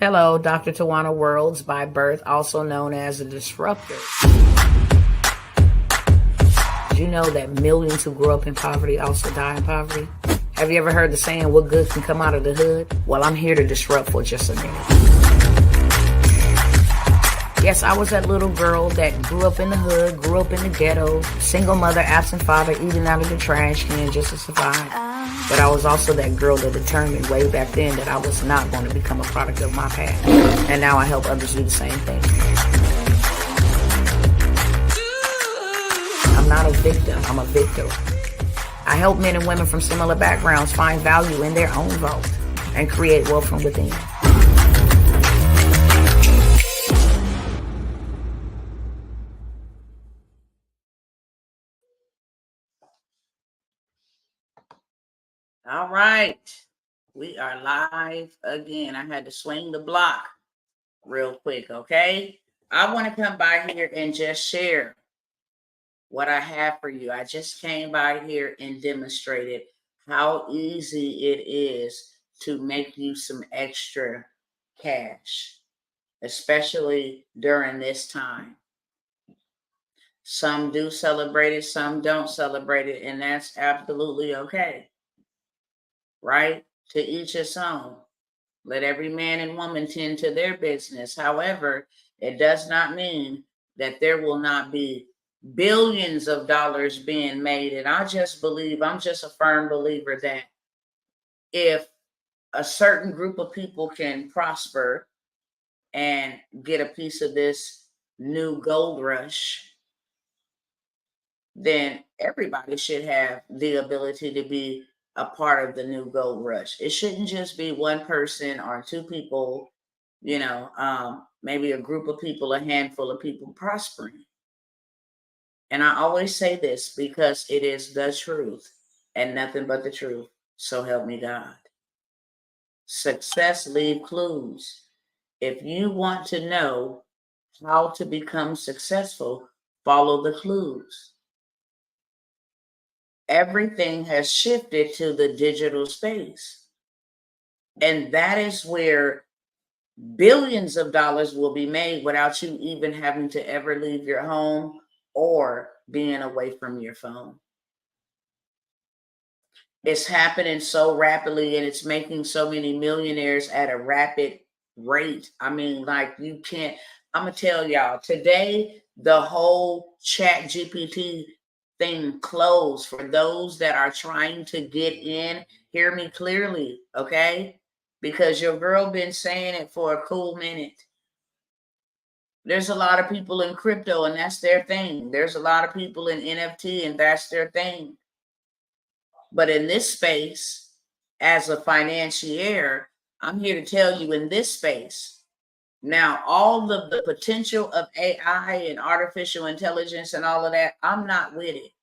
Hello, Dr. Tawanna Worlds by birth, also known as a disruptor. Did you know that millions who grew up in poverty also die in poverty? Have you ever heard the saying, what good can come out of the hood? Well, I'm here to disrupt for just a minute. Yes, I was that little girl that grew up in the hood, grew up in the ghetto, single mother, absent father, eating out of the trash can just to survive. But I was also that girl that determined way back then that I was not going to become a product of my past. And now I help others do the same thing. I'm not a victim, I'm a victor. I help men and women from similar backgrounds find value in their own vault and create wealth from within. All right, we are live again. I had to swing the block real quick, okay? I want to come by here and just share what I have for you. I just came by here and demonstrated how easy it is to make you some extra cash, especially during this time. Some do celebrate it, some don't celebrate it, and that's absolutely okay. Right? To each his own. Let every man and woman tend to their business. However, it does not mean that there will not be billions of dollars being made. And I just believe, I'm just a firm believer that if a certain group of people can prosper and get a piece of this new gold rush, then everybody should have the ability to be a part of the new gold rush. It shouldn't just be one person or two people, maybe a group of people, a handful of people prospering. And I always say this because it is the truth and nothing but the truth. So help me God. Success leave clues. If you want to know how to become successful, follow the clues. Everything has shifted to the digital space. And that is where billions of dollars will be made without you even having to ever leave your home or being away from your phone. It's happening so rapidly and it's making so many millionaires at a rapid rate. I mean, like you can't, I'm going to tell y'all today, the whole chat GPT thing closed. For those that are trying to get in, hear me clearly, okay? Because your girl been saying it for a cool minute. There's a lot of people in crypto and that's their thing. There's a lot of people in NFT and that's their thing. But in this space, as a financier, I'm here to tell you in this space, now all of the potential of AI and artificial intelligence and all of that, I'm not with it.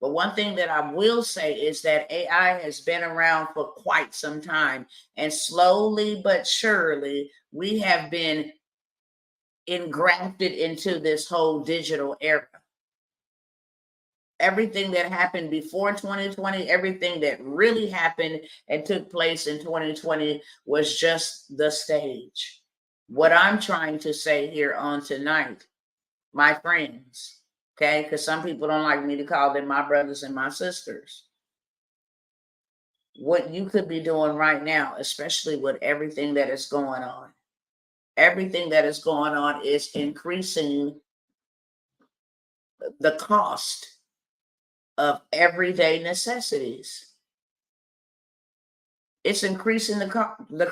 But one thing that I will say is that AI has been around for quite some time. And slowly but surely, we have been engrafted into this whole digital era. Everything that happened before 2020, everything that really happened and took place in 2020 was just the stage. What I'm trying to say here on tonight, my friends, okay, because some people don't like me to call them my brothers and my sisters. What you could be doing right now, especially with everything that is going on, everything that is going on is increasing the cost of everyday necessities. It's increasing the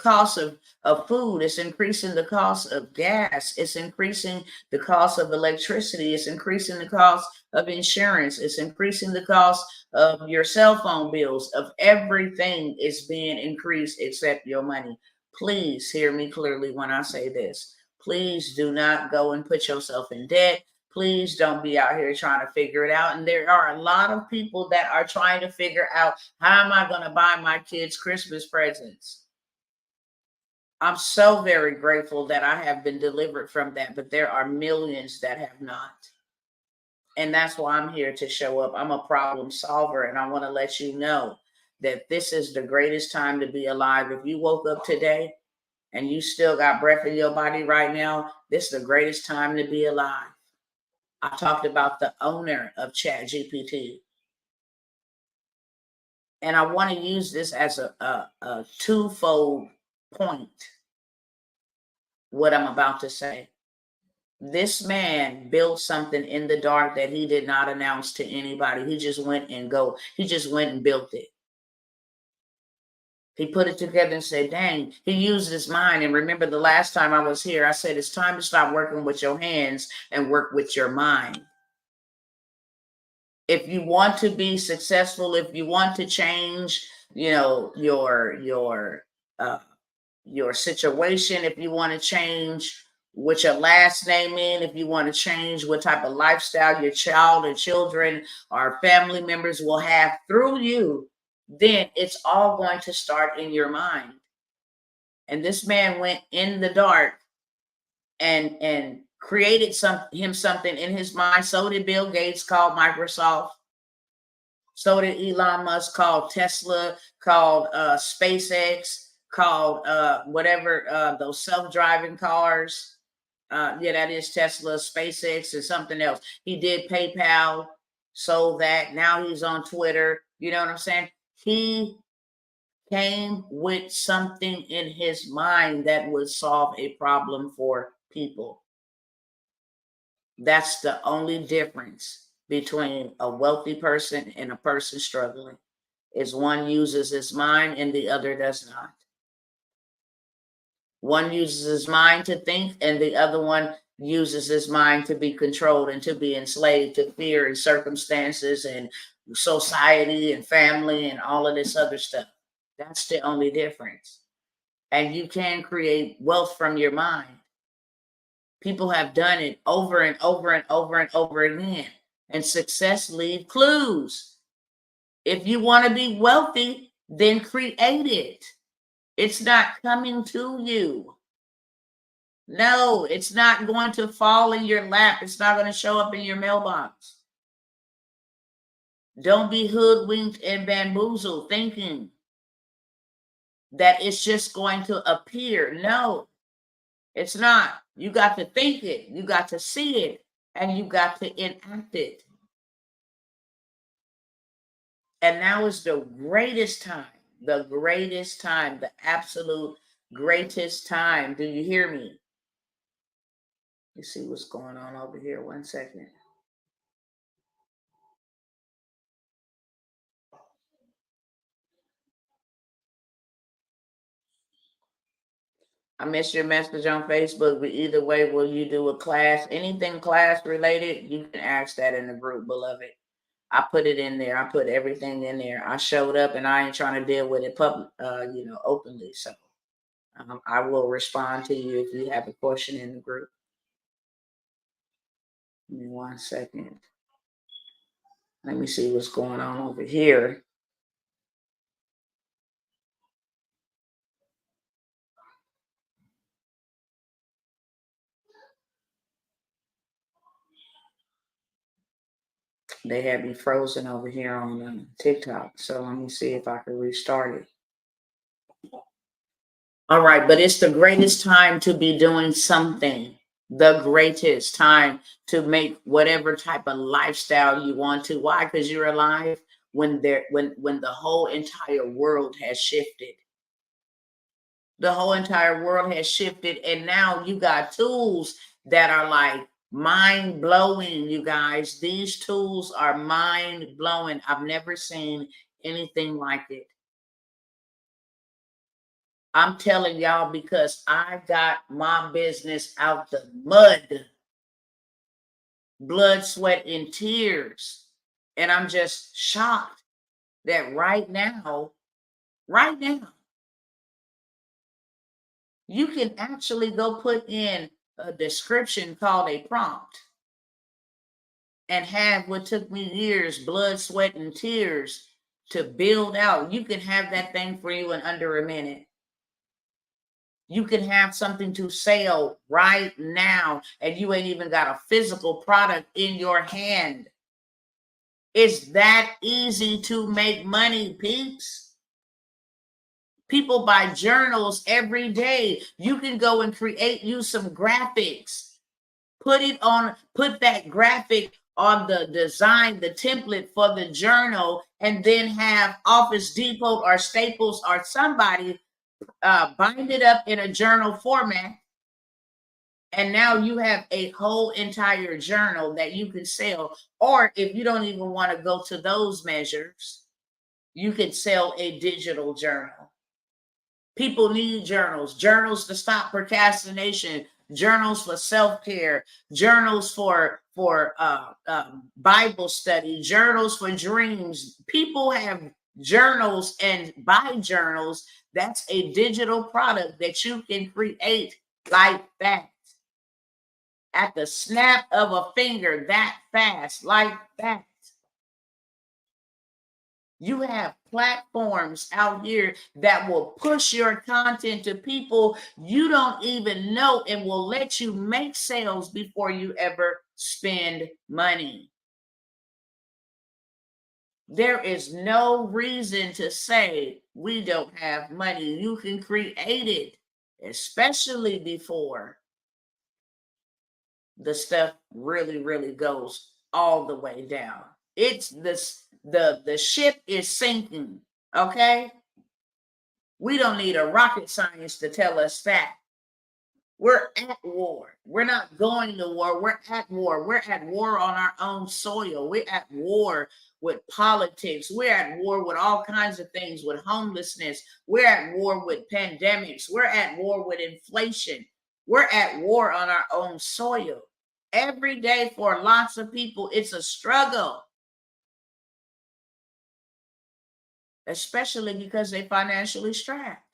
cost of food. It's increasing the cost of gas. It's increasing the cost of electricity. It's increasing the cost of insurance. It's increasing the cost of your cell phone bills. Of everything is being increased except your money. Please hear me clearly when I say this. Please do not go and put yourself in debt. Please don't be out here trying to figure it out. And there are a lot of people that are trying to figure out, how am I going to buy my kids Christmas presents? I'm so very grateful that I have been delivered from that, but there are millions that have not. And that's why I'm here to show up. I'm a problem solver, and I want to let you know that this is the greatest time to be alive. If you woke up today and you still got breath in your body right now, this is the greatest time to be alive. I talked about the owner of ChatGPT. And I want to use this as a twofold point, what I'm about to say. This man built something in the dark that he did not announce to anybody. He just went and built it. He put it together and said, dang, he used his mind. And remember the last time I was here, I said, it's time to stop working with your hands and work with your mind. If you want to be successful, if you want to change, your situation, if you want to change what your last name in, if you want to change what type of lifestyle your child or children or family members will have through you, then it's all going to start in your mind. And this man went in the dark and created something in his mind. So did Bill Gates, called Microsoft. So did Elon Musk, called Tesla, called SpaceX, called whatever, those self-driving cars. Yeah, that is Tesla, SpaceX, and something else. He did PayPal, sold that. Now he's on Twitter. You know what I'm saying? He came with something in his mind that would solve a problem for people. That's the only difference between a wealthy person and a person struggling, is one uses his mind and the other does not. One uses his mind to think, and the other one uses his mind to be controlled and to be enslaved to fear and circumstances and society and family and all of this other stuff. That's the only difference. And you can create wealth from your mind. People have done it over and over and over and over again. And success leaves clues. If you want to be wealthy, then create it. It's not coming to you. No, it's not going to fall in your lap. It's not going to show up in your mailbox. Don't be hoodwinked and bamboozled thinking that it's just going to appear. No, it's not. You got to think it. You got to see it. And you got to enact it. And now is the greatest time, the absolute greatest time. Do you hear me? Let's see what's going on over here. 1 second. I missed your message on Facebook, but either way, will you do a class? Anything class related, you can ask that in the group, beloved. I put it in there. I put everything in there. I showed up, and I ain't trying to deal with it openly. So I will respond to you if you have a question in the group. Give me 1 second. Let me see what's going on over here. They had me frozen over here on TikTok. So let me see if I can restart it. All right, but it's the greatest time to be doing something. The greatest time to make whatever type of lifestyle you want to. Why? Because you're alive when the whole entire world has shifted. The whole entire world has shifted, and now you got tools that are like mind blowing, you guys. These tools are mind blowing. I've never seen anything like it. I'm telling y'all because I got my business out the mud. Blood, sweat, and tears. And I'm just shocked that right now, you can actually go put in a description called a prompt and have what took me years, blood, sweat, and tears to build out. You can have that thing for you in under a minute. You can have something to sell right now, and you ain't even got a physical product in your hand. It's that easy to make money, peeps. People buy journals every day. You can go and create you some graphics. Put that graphic on the design, the template for the journal, and then have Office Depot or Staples or somebody bind it up in a journal format. And now you have a whole entire journal that you can sell. Or if you don't even want to go to those measures, you can sell a digital journal. People need journals to stop procrastination, journals for self-care, journals for Bible study, journals for dreams. People have journals and buy journals. That's a digital product that you can create like that. At the snap of a finger, that fast, like that. You have platforms out here that will push your content to people you don't even know and will let you make sales before you ever spend money. There is no reason to say we don't have money. You can create it, especially before the stuff really, really goes all the way down. It's this, the ship is sinking, okay? We don't need a rocket science to tell us that. We're at war. We're not going to war. We're at war. We're at war on our own soil. We're at war with politics. We're at war with all kinds of things, with homelessness. We're at war with pandemics. We're at war with inflation. We're at war on our own soil. Every day for lots of people, it's a struggle. Especially because they're financially strapped.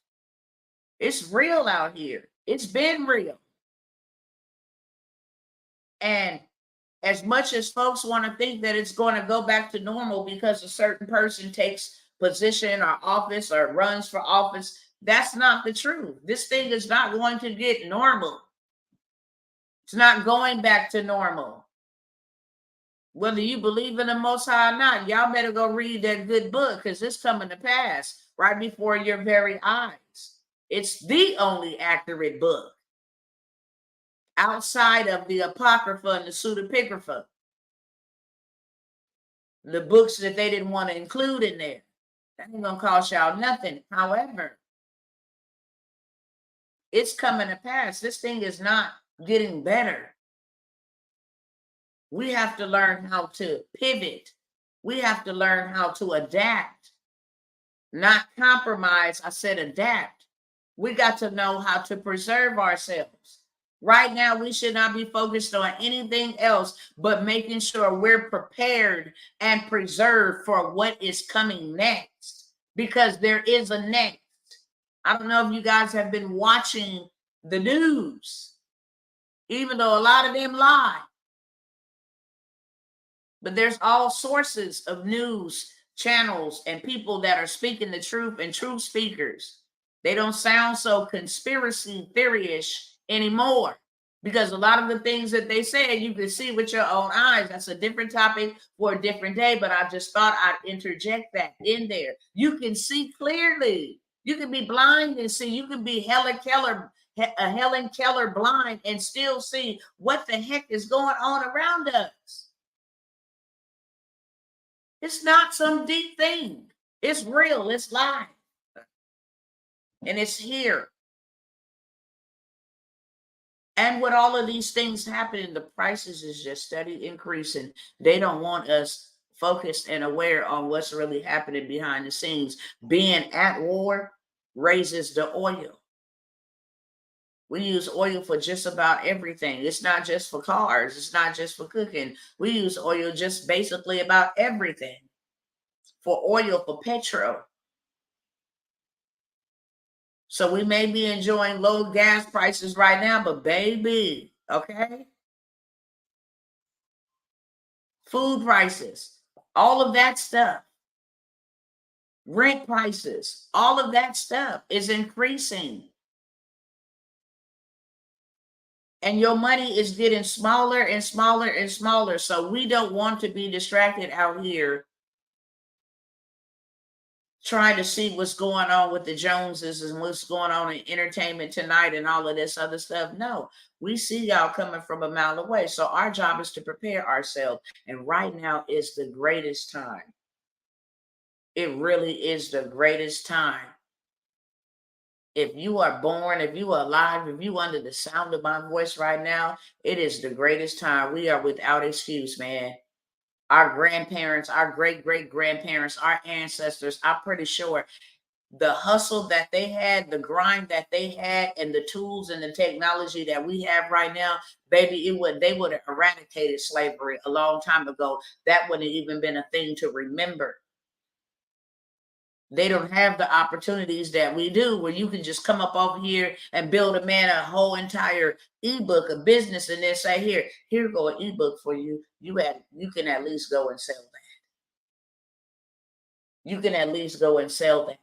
It's real out here. It's been real. And as much as folks want to think that it's going to go back to normal because a certain person takes position or office or runs for office, that's not the truth. This thing is not going to get normal. It's not going back to normal. Whether you believe in the Most High or not, y'all better go read that good book because it's coming to pass right before your very eyes. It's the only accurate book outside of the Apocrypha and the Pseudepigrapha, the books that they didn't want to include in there. That ain't gonna cost y'all nothing. However, it's coming to pass. This thing is not getting better. We have to learn how to pivot. We have to learn how to adapt, not compromise. I said adapt. We got to know how to preserve ourselves. Right now, we should not be focused on anything else but making sure we're prepared and preserved for what is coming next, because there is a next. I don't know if you guys have been watching the news, even though a lot of them lie. But there's all sources of news channels and people that are speaking the truth and truth speakers. They don't sound so conspiracy theory-ish anymore, because a lot of the things that they said you can see with your own eyes. That's a different topic for a different day, but I just thought I'd interject that in there. You can see clearly. You can be blind and see. You can be Helen Keller blind and still see what the heck is going on around us. It's not some deep thing. It's real. It's live. And it's here. And with all of these things happening, the prices is just steady increasing. They don't want us focused and aware on what's really happening behind the scenes. Being at war raises the oil. We use oil for just about everything. It's not just for cars. It's not just for cooking. We use oil just basically about everything. For oil, for petrol. So we may be enjoying low gas prices right now, but baby, okay? Food prices, all of that stuff. Rent prices, all of that stuff is increasing. And your money is getting smaller and smaller and smaller. So we don't want to be distracted out here trying to see what's going on with the Joneses and what's going on in Entertainment Tonight and all of this other stuff. No, we see y'all coming from a mile away. So our job is to prepare ourselves. And right now is the greatest time. It really is the greatest time. If you are born, if you are alive, if you under the sound of my voice right now, it is the greatest time. We are without excuse, man. Our grandparents, our great-great-grandparents, our ancestors, I'm pretty sure the hustle that they had, the grind that they had, and the tools and the technology that we have right now, baby, they would have eradicated slavery a long time ago. That wouldn't have even been a thing to remember. They don't have the opportunities that we do, where you can just come up over here and build a man a whole entire ebook, a business, and then say, here go an ebook for you. You can at least go and sell that. You can at least go and sell that.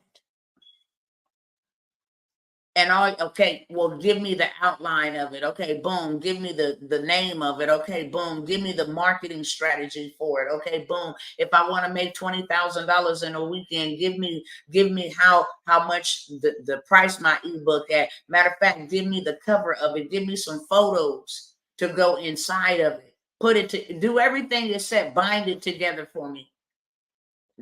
And okay, well, give me the outline of it. Okay, boom, give me the name of it. Okay, boom, give me the marketing strategy for it. Okay, boom. If I want to make $20,000 in a weekend, give me how much the price my ebook at. Matter of fact, give me the cover of it. Give me some photos to go inside of it. Do everything except bind it together for me.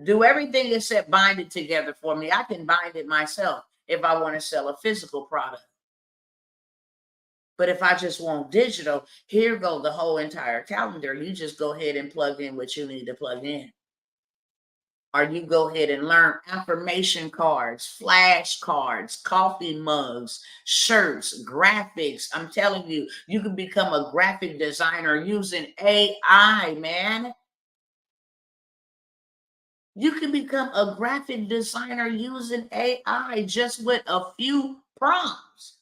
Do everything except bind it together for me. I can bind it myself if I want to sell a physical product. But if I just want digital, here go the whole entire calendar. You just go ahead and plug in what you need to plug in. Or you go ahead and learn affirmation cards, flashcards, coffee mugs, shirts, graphics. I'm telling you, you can become a graphic designer using AI, man. You can become a graphic designer using AI just with a few prompts.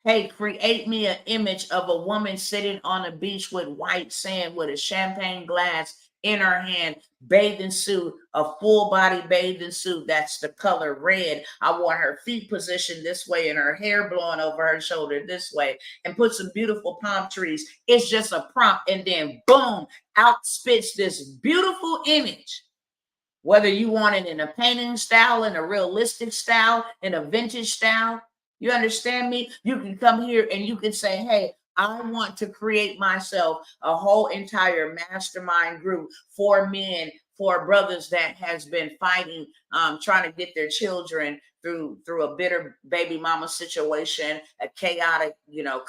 Hey, create me an image of a woman sitting on a beach with white sand with a champagne glass in her hand, bathing suit, a full body bathing suit. That's the color red. I want her feet positioned this way and her hair blowing over her shoulder this way, and put some beautiful palm trees. It's just a prompt, and then boom, out spits this beautiful image. Whether you want it in a painting style, in a realistic style, in a vintage style, you understand me? You can come here and you can say, hey, I want to create myself a whole entire mastermind group for men, for brothers that has been fighting, trying to get their children through a bitter baby mama situation, a chaotic,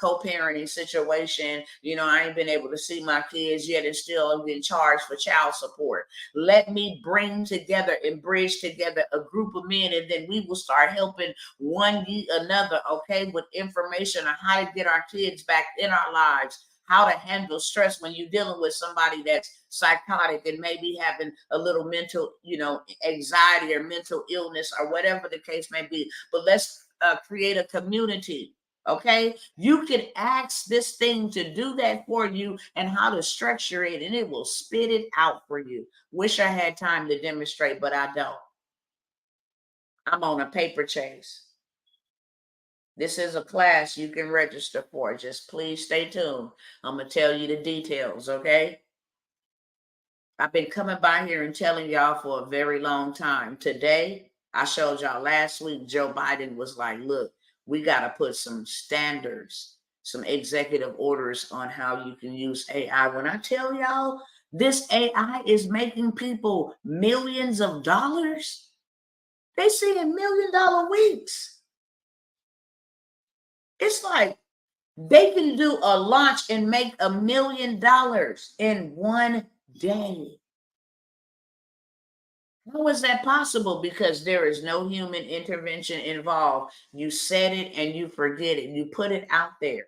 co-parenting situation. I ain't been able to see my kids yet, and still I'm getting charged for child support. Let me bring together and bridge together a group of men, and then we will start helping one another, okay, with information on how to get our kids back in our lives, how to handle stress when you're dealing with somebody that's psychotic and maybe having a little mental, anxiety or mental illness or whatever the case may be. But let's create a community. Okay, you can ask this thing to do that for you and how to structure it, and it will spit it out for you. Wish I had time to demonstrate, but I don't. I'm on a paper chase. This is a class you can register for. Just please stay tuned. I'm going to tell you the details, okay? I've been coming by here and telling y'all for a very long time. Today, I showed y'all last week, Joe Biden was like, look, we got to put some standards, some executive orders on how you can use AI. When I tell y'all, this AI is making people millions of dollars. They see $1 million weeks. It's like they can do a launch and make $1 million in one day. How is that possible? Because there is no human intervention involved. You set it and you forget it. You put it out there.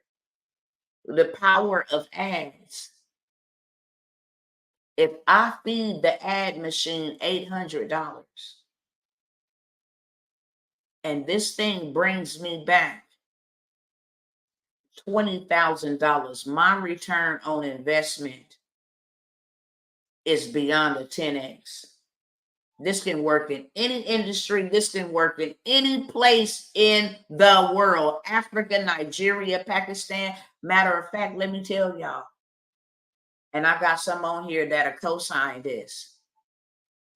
The power of ads. If I feed the ad machine $800 and this thing brings me back $20,000, my return on investment is beyond a 10x. This can work in any industry. This can work in any place in the world. Africa, Nigeria, Pakistan. Matter of fact, let me tell y'all, and I got some on here that are co-sign this.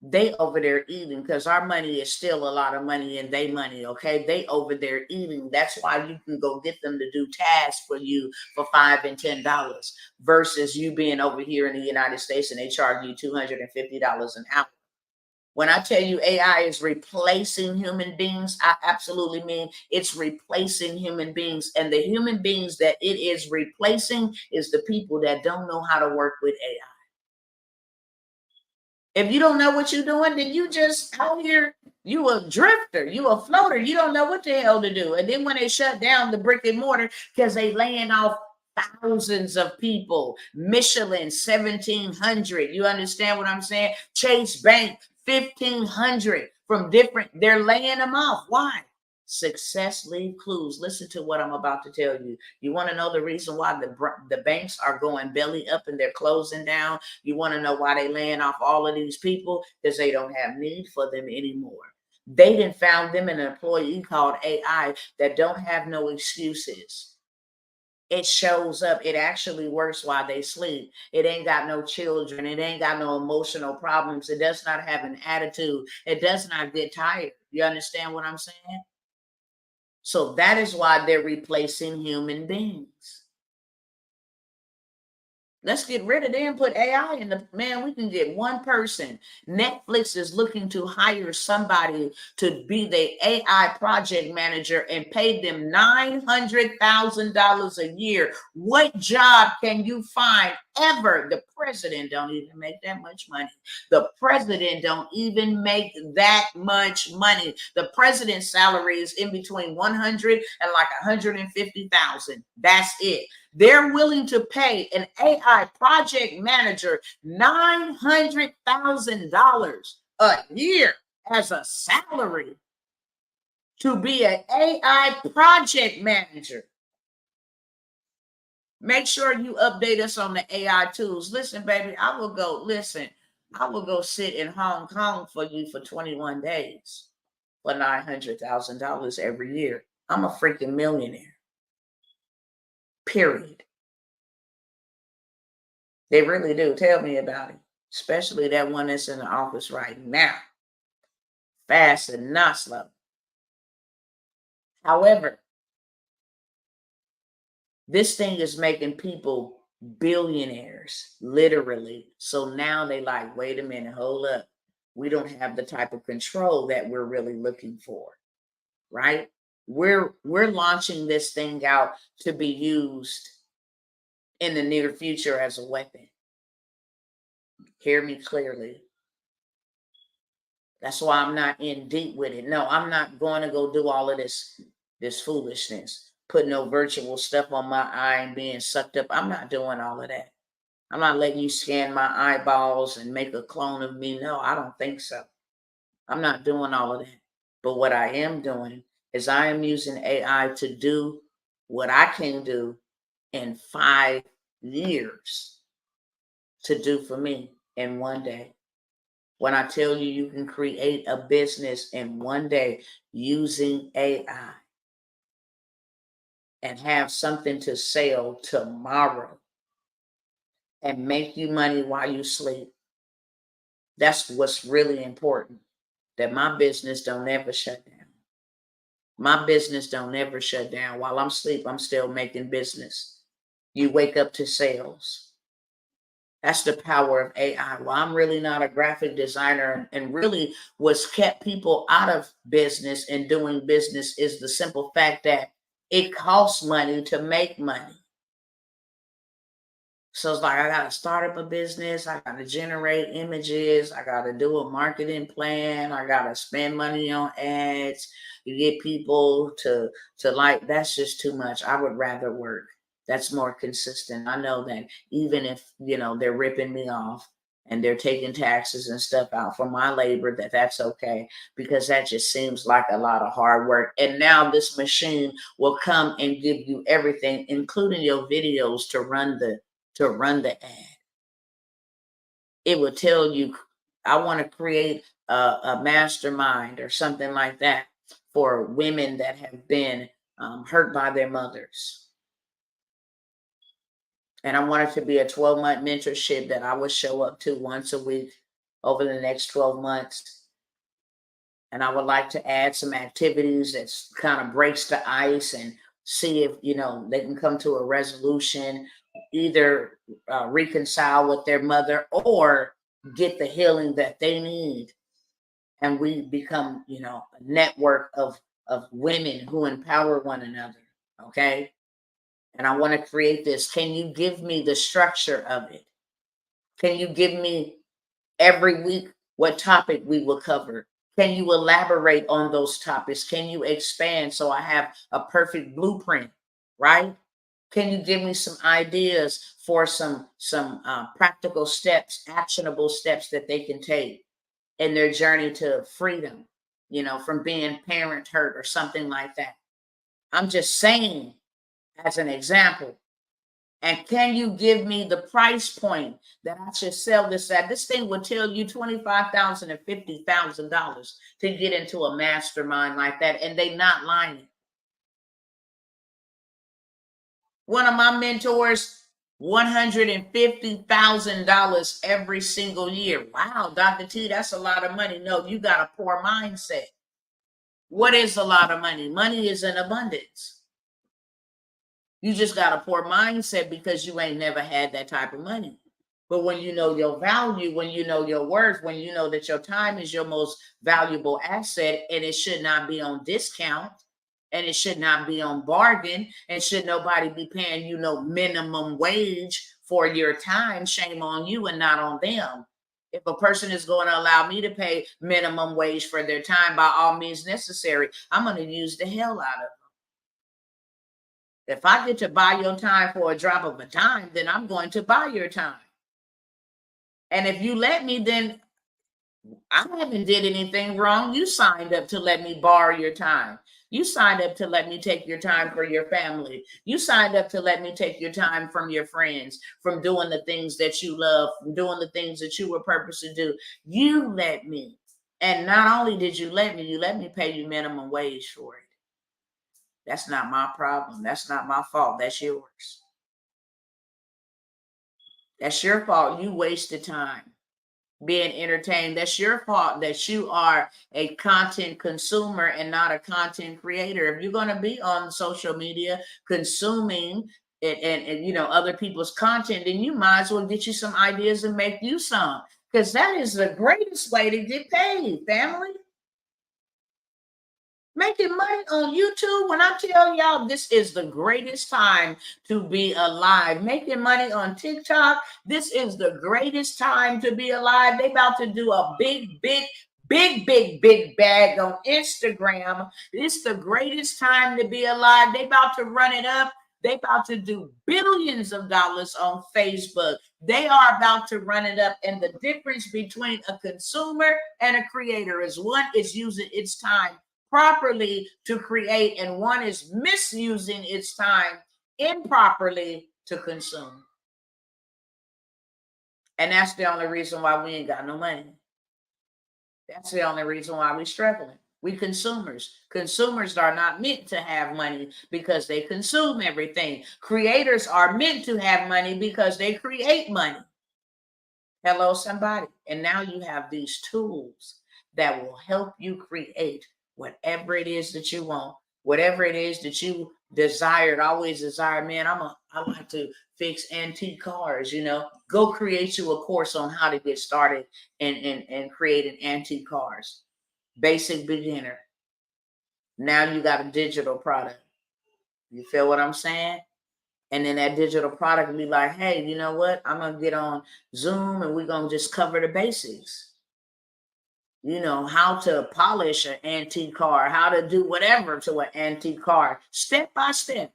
They over there eating because our money is still a lot of money and they money, okay? They over there eating. That's why you can go get them to do tasks for you for $5 and $10 versus you being over here in the United States and they charge you $250 an hour. When I tell you AI is replacing human beings, I absolutely mean it's replacing human beings. And the human beings that it is replacing is the people that don't know how to work with AI. If you don't know what you're doing, then you just out here, you a drifter, you a floater. You don't know what the hell to do. And then when they shut down the brick and mortar, because they laying off thousands of people, Michelin 1,700. You understand what I'm saying? Chase Bank 1,500 from different. They're laying them off. Why? Success leave clues. Listen to what I'm about to tell you. You want to know the reason why the banks are going belly up and they're closing down? You want to know why they laying off all of these people? Because they don't have need for them anymore. They didn't found them an employee called AI that don't have no excuses. It shows up. It actually works while they sleep. It ain't got no children. It ain't got no emotional problems. It does not have an attitude. It does not get tired. You understand what I'm saying? So that is why they're replacing human beings. Let's get rid of them, put AI in the, man, we can get one person. Netflix is looking to hire somebody to be the AI project manager and pay them $900,000 a year. What job can you find ever? The president don't even make that much money. The president don't even make that much money. The president's salary is in between 100 and like 150,000. That's it. They're willing to pay an AI project manager $900,000 a year as a salary to be an AI project manager. Make sure you update us on the AI tools. Listen, baby, I will go sit in Hong Kong for you for 21 days for $900,000 every year. I'm a freaking millionaire. Period. They really do. Tell me about it. Especially that one that's in the office right now. Fast and not slow. However, this thing is making people billionaires, literally. So now they like, wait a minute, hold up. We don't have the type of control that we're really looking for, right? We're launching this thing out to be used in the near future as a weapon. Hear me clearly. That's why I'm not in deep with it. No, I'm not going to go do all of this foolishness, put no virtual stuff on my eye and being sucked up. I'm not doing all of that. I'm not letting you scan my eyeballs and make a clone of me. No, I don't think so. I'm not doing all of that. But what I am doing is I am using AI to do what I can do in 5 years to do for me in one day. When I tell you you can create a business in one day using AI and have something to sell tomorrow and make you money while you sleep, that's what's really important. That my business don't ever shut down. My business don't ever shut down. While I'm asleep, I'm still making business. You wake up to sales. That's the power of AI. Well, I'm really not a graphic designer, and really what's kept people out of business and doing business is the simple fact that it costs money to make money. So it's like I gotta start up a business, I gotta generate images, I gotta do a marketing plan, I gotta spend money on ads, you get people to like, that's just too much. I would rather work. That's more consistent. I know that even if they're ripping me off and they're taking taxes and stuff out for my labor, that's okay, because that just seems like a lot of hard work. And now this machine will come and give you everything, including your videos to run the ad. It will tell you, I want to create a mastermind or something like that for women that have been hurt by their mothers. And I want it to be a 12-month mentorship that I would show up to once a week over the next 12 months. And I would like to add some activities that kind of breaks the ice and see if, they can come to a resolution, either reconcile with their mother or get the healing that they need. And we become, a network of women who empower one another. Okay. And I want to create this. Can you give me the structure of it? Can you give me every week what topic we will cover? Can you elaborate on those topics? Can you expand so I have a perfect blueprint, right? Can you give me some ideas for some practical steps, actionable steps that they can take in their journey to freedom, from being parent hurt or something like that? I'm just saying as an example. And can you give me the price point that I should sell this at? This thing would tell you $25,000 and $50,000 to get into a mastermind like that, and they not lying. One of my mentors, $150,000 every single year. Wow, Dr. T, that's a lot of money. No, you got a poor mindset. What is a lot of money? Money is in abundance. You just got a poor mindset because you ain't never had that type of money. But when you know your value, when you know your worth, when you know that your time is your most valuable asset and it should not be on discount and it should not be on bargain and should nobody be paying you no minimum wage for your time, shame on you and not on them. If a person is going to allow me to pay minimum wage for their time, by all means necessary, I'm going to use the hell out of it. If I get to buy your time for a drop of a dime, then I'm going to buy your time. And if you let me, then I haven't did anything wrong. You signed up to let me borrow your time. You signed up to let me take your time for your family. You signed up to let me take your time from your friends, from doing the things that you love, from doing the things that you were purposed to do. You let me. And not only did you let me pay you minimum wage for it. That's not my problem. That's not my fault. That's yours. That's your fault. You wasted time being entertained. That's your fault that you are a content consumer and not a content creator. If you're going to be on social media consuming and other people's content, then you might as well get you some ideas and make you some, because that is the greatest way to get paid, family. Making money on YouTube, when I tell y'all this is the greatest time to be alive. Making money on TikTok, this is the greatest time to be alive. They about to do a big bag on Instagram. It's the greatest time to be alive. They about to run it up. They about to do billions of dollars on Facebook. They are about to run it up. And the difference between a consumer and a creator is one is using its time properly to create, and one is misusing its time improperly to consume. And that's the only reason why we ain't got no money. That's the only reason why we're struggling. We consumers. Consumers are not meant to have money because they consume everything. Creators are meant to have money because they create money. Hello, somebody. And now you have these tools that will help you create whatever it is that you want, whatever it is that you desired, always desire. Man, I like to fix antique cars, go create you a course on how to get started and creating antique cars. Basic beginner. Now you got a digital product. You feel what I'm saying? And then that digital product will be like, hey, you know what? I'm going to get on Zoom and we're going to just cover the basics. How to polish an antique car, how to do whatever to an antique car, step by step.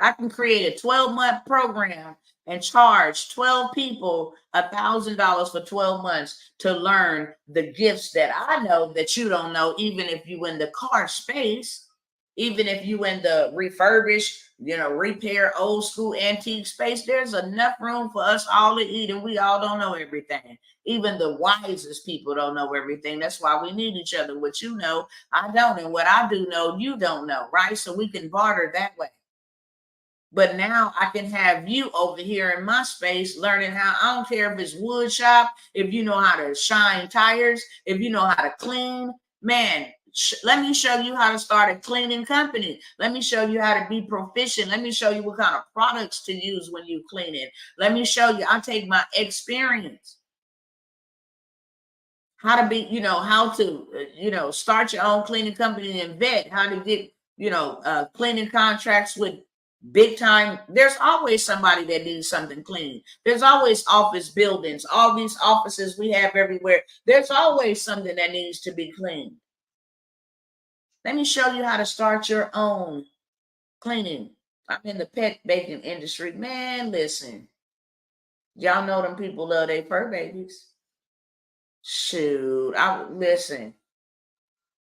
I can create a 12-month program and charge 12 people $1,000 for 12 months to learn the gifts that I know that you don't know, even if you in the car space, even if you in the refurbished, repair old school antique space. There's enough room for us all to eat, and we all don't know everything. Even the wisest people don't know everything. That's why we need each other. What you know, I don't, and what I do know, you don't know, right? So we can barter that way. But now I can have you over here in my space learning how, I don't care if it's wood shop, if you know how to shine tires, if you know how to clean, man, let me show you how to start a cleaning company. Let me show you how to be proficient. Let me show you what kind of products to use when you clean it. Let me show you, I take my experience. How to be, how to, start your own cleaning company and vet, how to get, cleaning contracts with big time. There's always somebody that needs something clean. There's always office buildings, all these offices we have everywhere. There's always something that needs to be cleaned. Let me show you how to start your own cleaning. I'm in the pet baking industry. Man, listen. Y'all know them people love their fur babies. Shoot, listen.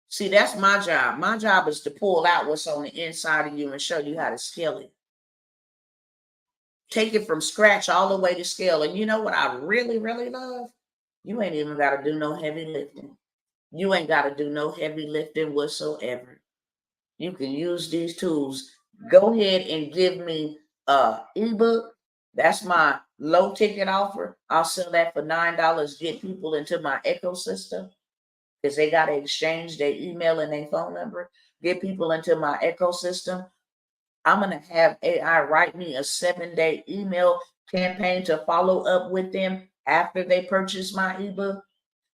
See, that's my job. My job is to pull out what's on the inside of you and show you how to scale it. Take it from scratch all the way to scale. And you know what I really, really love? You ain't even got to do no heavy lifting. You ain't got to do no heavy lifting whatsoever. You can use these tools. Go ahead and give me a ebook. That's my low ticket offer. I'll sell that for $9. Get people into my ecosystem, because they got to exchange their email and their phone number. Get people into my ecosystem. I'm going to have AI write me a 7-day email campaign to follow up with them after they purchase my ebook.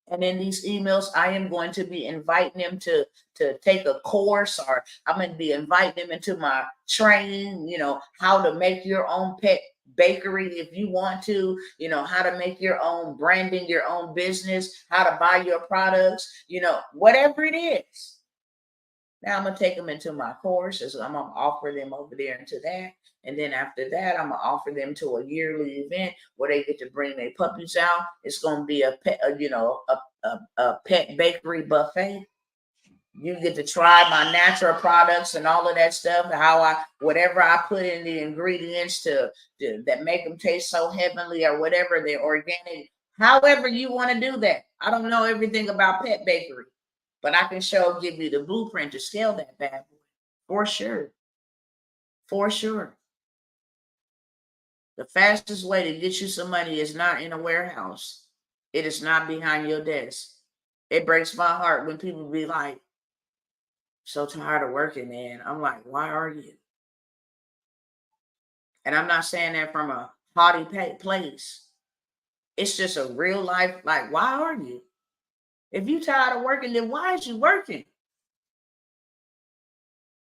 And in these emails, I am going to be inviting them to take a course, or I'm going to be inviting them into my training, how to make your own pet bakery if you want to, how to make your own branding, your own business, how to buy your products, whatever it is. Now I'm going to take them into my courses. I'm going to offer them over there into that. And then after that, I'm going to offer them to a yearly event where they get to bring their puppies out. It's going to be a pet, a pet bakery buffet. You get to try my natural products and all of that stuff. Whatever I put in the ingredients that make them taste so heavenly, or whatever, they're organic. However you want to do that. I don't know everything about pet bakery, but I can give you the blueprint to scale that bad boy. For sure. For sure. The fastest way to get you some money is not in a warehouse. It is not behind your desk. It breaks my heart when people be like, so tired of working, man. I'm like, why are you? And I'm not saying that from a haughty place. It's just a real life, like, why are you? If you tired of working, then why is you working?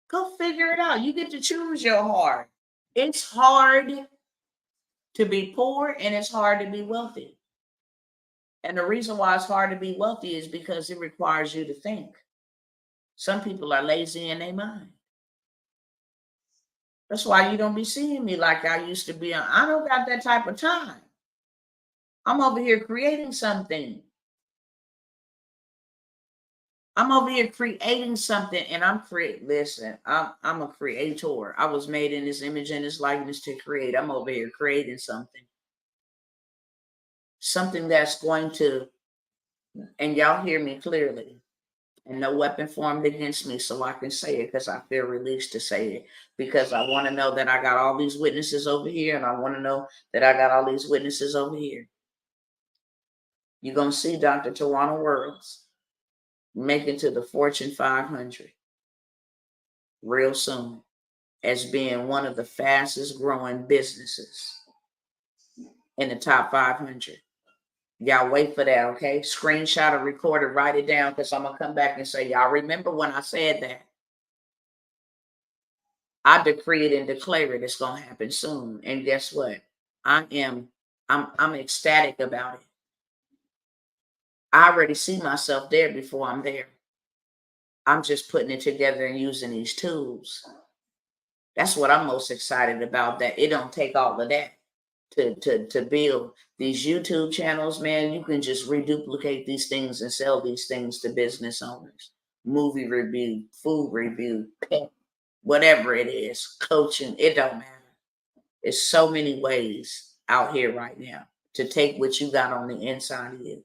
Go figure it out. You get to choose your hard. It's hard to be poor and it's hard to be wealthy. And the reason why it's hard to be wealthy is because it requires you to think. Some people are lazy in their mind. That's why you don't be seeing me like I used to be. I don't got that type of time. I'm over here creating something. I'm over here creating something, and listen, I'm a creator. I was made in this image and this likeness to create. I'm over here creating something. Something that's going to, and y'all hear me clearly, and no weapon formed against me, so I can say it because I feel released to say it, because I want to know that I got all these witnesses over here, and I want to know that I got all these witnesses over here. You're going to see Dr. Tawanna Worlds make it to the Fortune 500 real soon as being one of the fastest growing businesses in the top 500. Y'all wait for that, okay? Screenshot or record it, write it down, because I'm going to come back and say, y'all remember when I said that? I decree it and declare it. It's going to happen soon. And guess what? I'm ecstatic about it. I already see myself there before I'm there. I'm just putting it together and using these tools. That's what I'm most excited about, that it don't take all of that to build these YouTube channels, man. You can just reduplicate these things and sell these things to business owners. Movie review, food review, pet, whatever it is, coaching, it don't matter. There's so many ways out here right now to take what you got on the inside of you.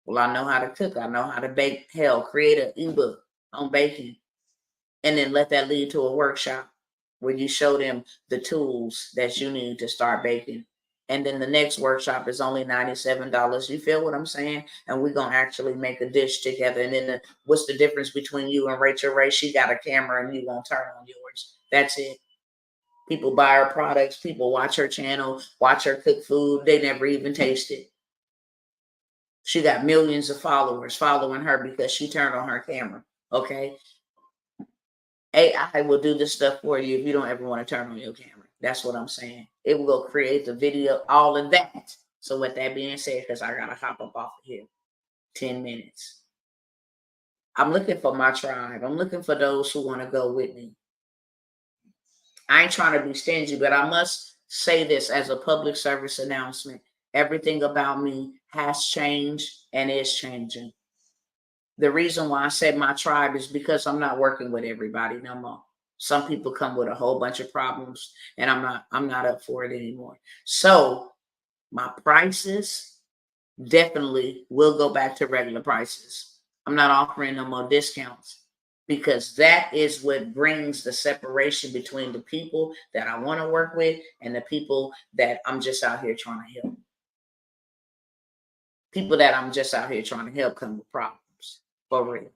Well, I know how to cook. I know how to bake. Hell, create an ebook on baking, and then let that lead to a workshop. where you show them the tools that you need to start baking. And then the next workshop is only $97. You feel what I'm saying? And we're going to actually make a dish together. And then what's the difference between you and Rachel Ray? She got a camera and you won't turn on yours. That's it. People buy her products. People watch her channel, watch her cook food. They never even taste it. She got millions of followers following her because she turned on her camera. Okay. AI will do this stuff for you if you don't ever want to turn on your camera. That's what I'm saying. It will go create the video, all of that. So with that being said, because I gotta hop up off of here, 10 minutes. I'm looking for my tribe. I'm looking for those who want to go with me. I ain't trying to be stingy, but I must say this as a public service announcement. Everything about me has changed and is changing. The reason why I said my tribe is because I'm not working with everybody no more. Some people come with a whole bunch of problems, and I'm not up for it anymore. So my prices definitely will go back to regular prices. I'm not offering no more discounts because that is what brings the separation between the people that I want to work with and the people that I'm just out here trying to help. People that I'm just out here trying to help come with problems, for real.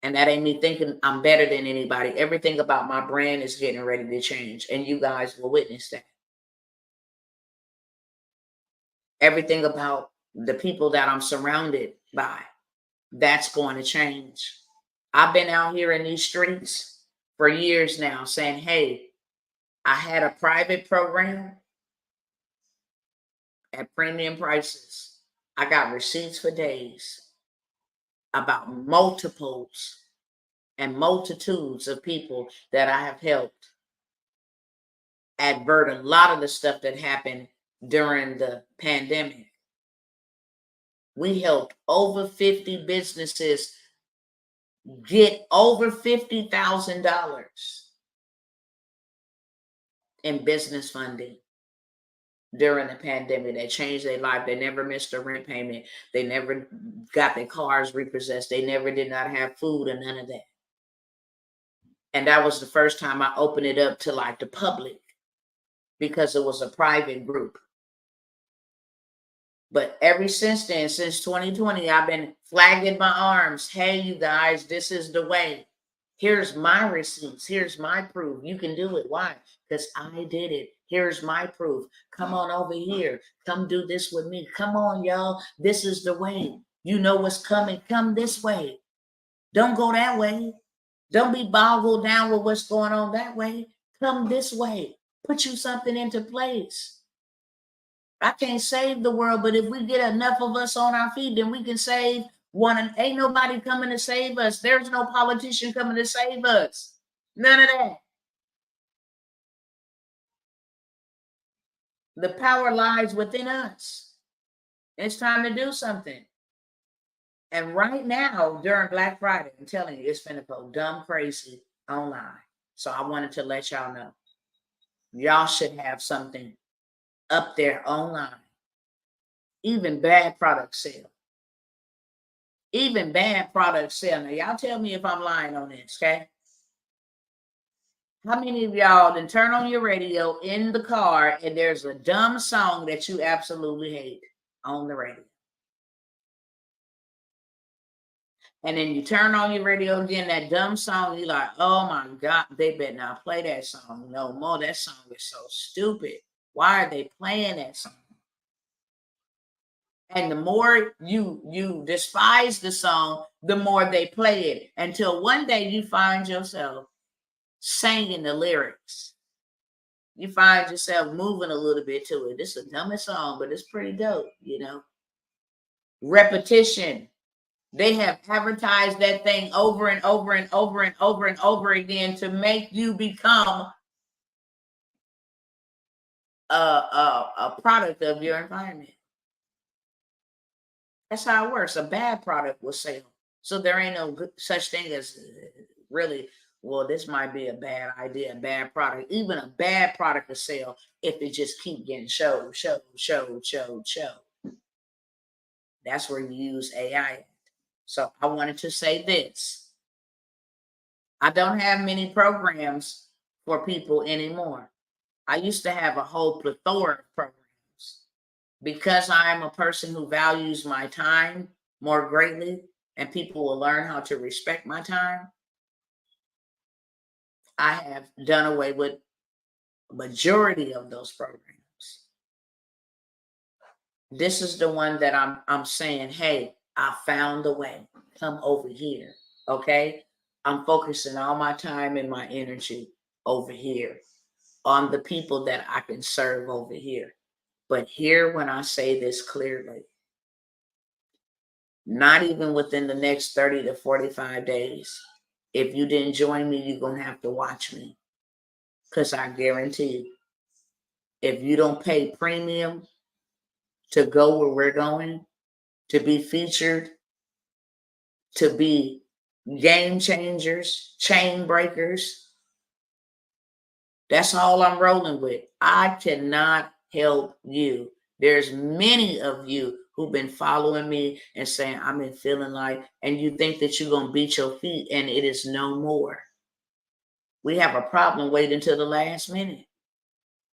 And that ain't me thinking I'm better than anybody. Everything about my brand is getting ready to change, and you guys will witness that. Everything about the people that I'm surrounded by, that's going to change. I've been out here in these streets for years now saying, hey, I had a private program at premium prices. I got receipts for days about multiples and multitudes of people that I have helped advert a lot of the stuff that happened during the pandemic. We helped over 50 businesses get over $50,000 in business funding during the pandemic. They changed their life. They never missed a rent payment. They never got their cars repossessed. They never did not have food and none of that. And that was the first time I opened it up to like the public because it was a private group. But ever since then, since 2020, I've been flagging my arms. Hey, you guys, this is the way. Here's my receipts. Here's my proof. You can do it. Why? Because I did it. Here's my proof. Come on over here. Come do this with me. Come on, y'all. This is the way. You know what's coming. Come this way. Don't go that way. Don't be boggled down with what's going on that way. Come this way. Put you something into place. I can't save the world, but if we get enough of us on our feet, then we can save one. And ain't nobody coming to save us. There's no politician coming to save us. None of that. The power lies within us. It's time to do something. And right now, during Black Friday, I'm telling you, it's finna go dumb crazy online. So I wanted to let y'all know. Y'all should have something up there online. Even bad products sell. Even bad products sell. Now, y'all tell me if I'm lying on this, okay? How many of y'all then turn on your radio in the car and there's a dumb song that you absolutely hate on the radio? And then you turn on your radio again, that dumb song, you're like, oh my God, they better not play that song no more. That song is so stupid. Why are they playing that song? And the more you despise the song, the more they play it until one day you find yourself singing the lyrics. You find yourself moving a little bit to it. It's the dumbest song, but it's pretty dope, you know. Repetition. They have advertised that thing over and over and over and over and over again to make you become a product of your environment. That's how it works. A bad product will sell. So there ain't no such thing as really, well, this might be a bad idea, a bad product. Even a bad product will sell if it just keep getting showed. That's where you use AI. So I wanted to say this. I don't have many programs for people anymore. I used to have a whole plethora of programs. Because I am a person who values my time more greatly, and people will learn how to respect my time, I have done away with majority of those programs. This is the one that I'm saying, hey, I found a way. Come over here. Okay? I'm focusing all my time and my energy over here on the people that I can serve over here. But here, when I say this clearly, not even within the next 30 to 45 days, if you didn't join me, you're going to have to watch me. Because I guarantee, if you don't pay premium to go where we're going, to be featured, to be game changers, chain breakers, that's all I'm rolling with. I cannot help you. There's many of you who've been following me and saying, I've been feeling like, and you think that you're going to beat your feet, and it is no more. We have a problem waiting until the last minute.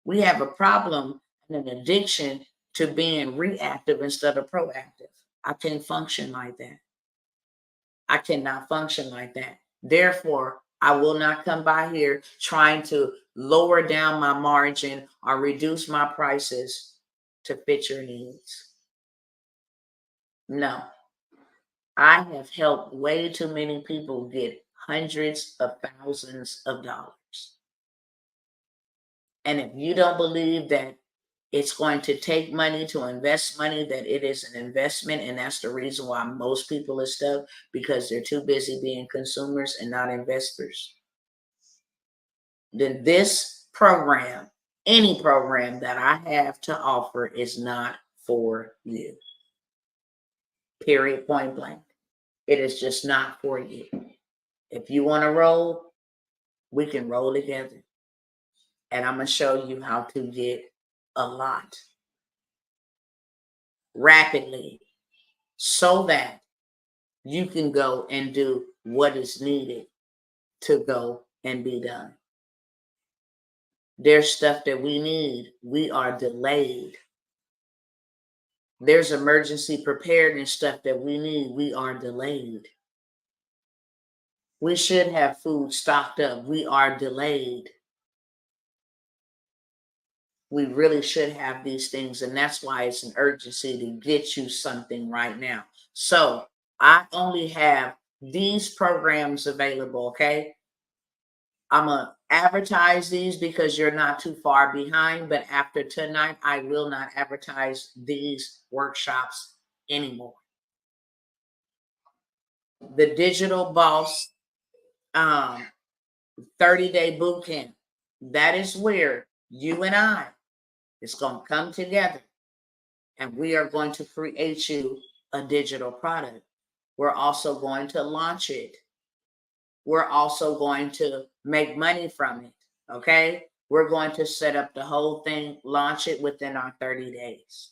We have a problem and an addiction to being reactive instead of proactive. I can't function like that. I cannot function like that. Therefore, I will not come by here trying to lower down my margin or reduce my prices to fit your needs. No. I have helped way too many people get hundreds of thousands of dollars. And if you don't believe that it's going to take money to invest money, that it is an investment, and that's the reason why most people are stuck, because they're too busy being consumers and not investors, then this program, any program that I have to offer, is not for you. Period, point blank. It is just not for you. If you want to roll, we can roll together. And I'm going to show you how to get a lot rapidly so that you can go and do what is needed to go and be done. There's stuff that we need. We are delayed. There's emergency preparedness stuff that we need. We are delayed. We should have food stocked up. We are delayed. We really should have these things, and that's why it's an urgency to get you something right now. So I only have these programs available, okay? I'm going to advertise these because you're not too far behind, but after tonight, I will not advertise these workshops anymore. The Digital Boss 30-day boot camp, that is where you and I is going to come together, and we are going to create you a digital product. We're also going to launch it. We're also going to make money from it, okay? We're going to set up the whole thing, launch it within our 30 days.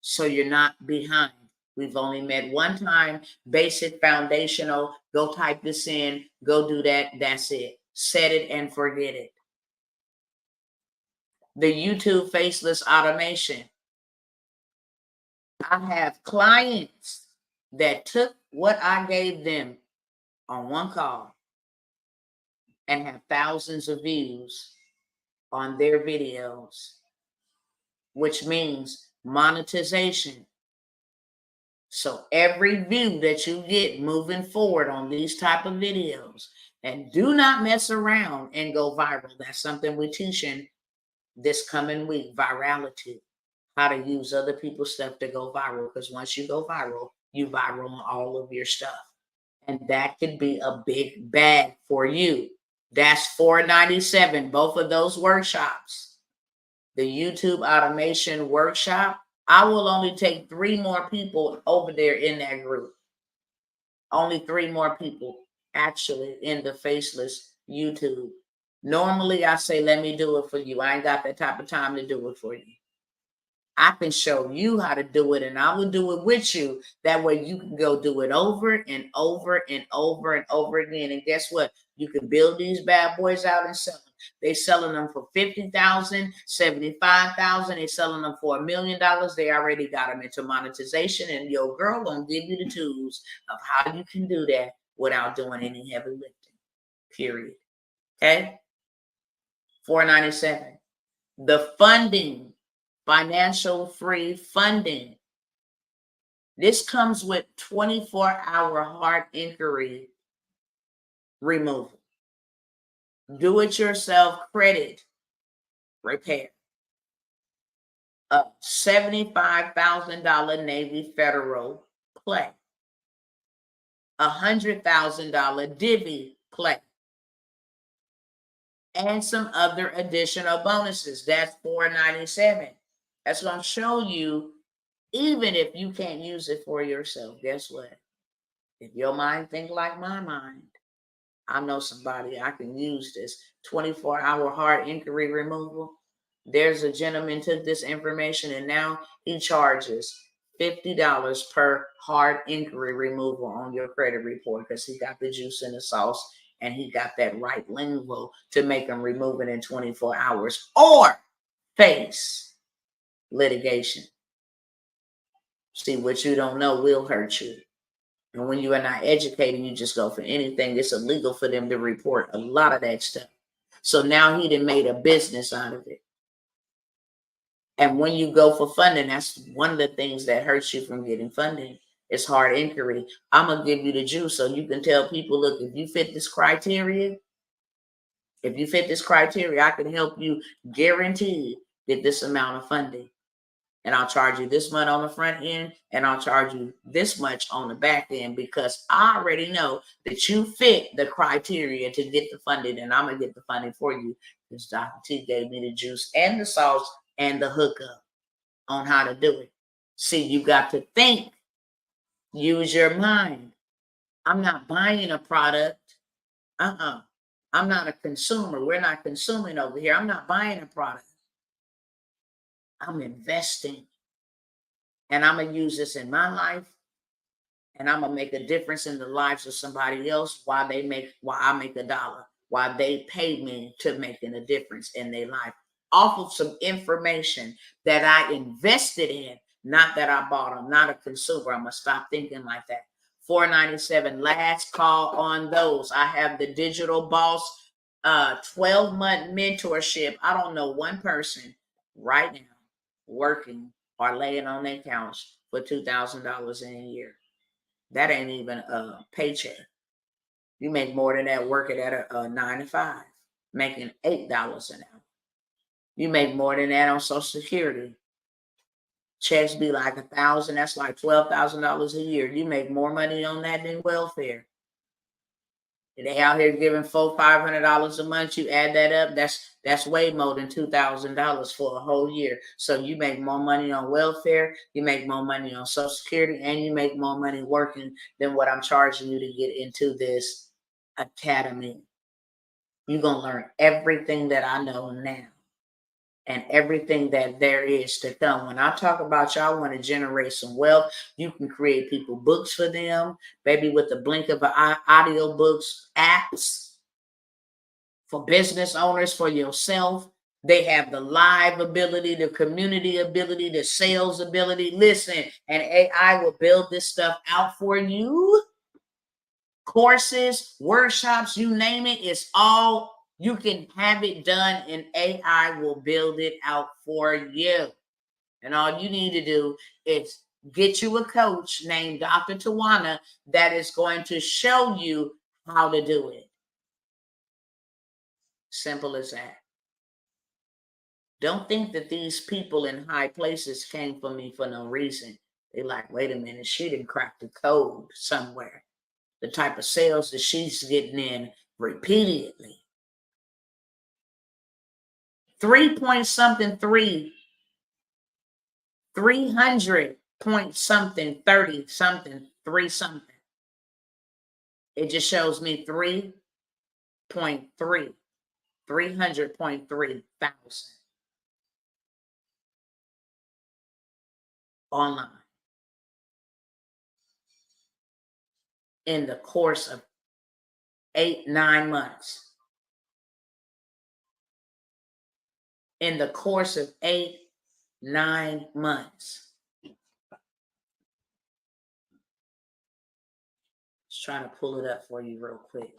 So you're not behind. We've only met one time, basic, foundational, go type this in, go do that, that's it. Set it and forget it. The YouTube faceless automation. I have clients that took what I gave them on one call and have thousands of views on their videos, which means monetization. So every view that you get moving forward on these type of videos, and do not mess around and go viral. That's something we're teaching this coming week, virality, how to use other people's stuff to go viral. Because once you go viral, you viral on all of your stuff. And that could be a big bag for you. That's $497, both of those workshops. The YouTube automation workshop, I will only take 3 more people over there in that group. Only 3 more people actually in the faceless YouTube. Normally I say, let me do it for you. I ain't got that type of time to do it for you. I can show you how to do it, and I will do it with you. That way you can go do it over and over and over and over again. And guess what? You can build these bad boys out and sell them. They selling them for $50,000, $75,000. They selling them for $1 million. They already got them into monetization, and your girl gonna give you the tools of how you can do that without doing any heavy lifting. Period. Okay. $497. The funding, financial free funding. This comes with 24-hour hard inquiry removal. Do-it-yourself credit repair. A $75,000 Navy Federal play. $100,000 divvy play. And some other additional bonuses. That's $497. That's going to show you, even if you can't use it for yourself, guess what? If your mind think like my mind, I know somebody I can use this 24-hour hard inquiry removal. There's a gentleman took this information and now he charges $50 per hard inquiry removal on your credit report because he got the juice in the sauce and he got that right lingo to make them remove it in 24 hours or face litigation. See, what you don't know will hurt you. And when you are not educated, you just go for anything. It's illegal for them to report a lot of that stuff. So now he done made a business out of it. And when you go for funding, that's one of the things that hurts you from getting funding. It's hard inquiry. I'm going to give you the juice so you can tell people, look, if you fit this criteria, I can help you guaranteed get this amount of funding. And I'll charge you this much on the front end, and I'll charge you this much on the back end because I already know that you fit the criteria to get the funding, and I'm going to get the funding for you because Dr. T gave me the juice and the sauce and the hookup on how to do it. See, you got to think. Use your mind. I'm not buying a product. I'm not a consumer. We're not consuming over here. I'm not buying a product. I'm investing. And I'm going to use this in my life. And I'm going to make a difference in the lives of somebody else while I make $1, while they pay me to making a difference in their life. Off of some information that I invested in, not that I bought. I'm not a consumer. I'm going to stop thinking like that. $497, last call on those. I have the Digital Boss 12-month mentorship. I don't know one person right now working or laying on their couch for $2,000 in a year. That ain't even a paycheck. You make more than that working at a 9 to 5, making $8 an hour. You make more than that on Social Security. Checks be like $1,000. That's like $12,000 a year. You make more money on that than welfare. And they out here giving $400-$500 a month. You add that up, that's way more than $2,000 for a whole year. So you make more money on welfare, you make more money on Social Security, and you make more money working than what I'm charging you to get into this academy. You're gonna learn everything that I know now and everything that there is to come. When I talk about y'all want to generate some wealth, you can create people books for them, maybe with the blink of an eye, audio books, apps for business owners, for yourself. They have the live ability, the community ability, the sales ability. Listen, and AI will build this stuff out for you. Courses, workshops, you name it, it's all, you can have it done and AI will build it out for you. And all you need to do is get you a coach named Dr. Tawanna that is going to show you how to do it. Simple as that. Don't think that these people in high places came for me for no reason. They like, wait a minute, she didn't crack the code somewhere. The type of sales that she's getting in repeatedly. 300 point something, 30 something, 3 something. It just shows me 3.3, 300.3 thousand. online in the course of 8-9 months. In the course of 8-9 months. Just trying to pull it up for you real quick.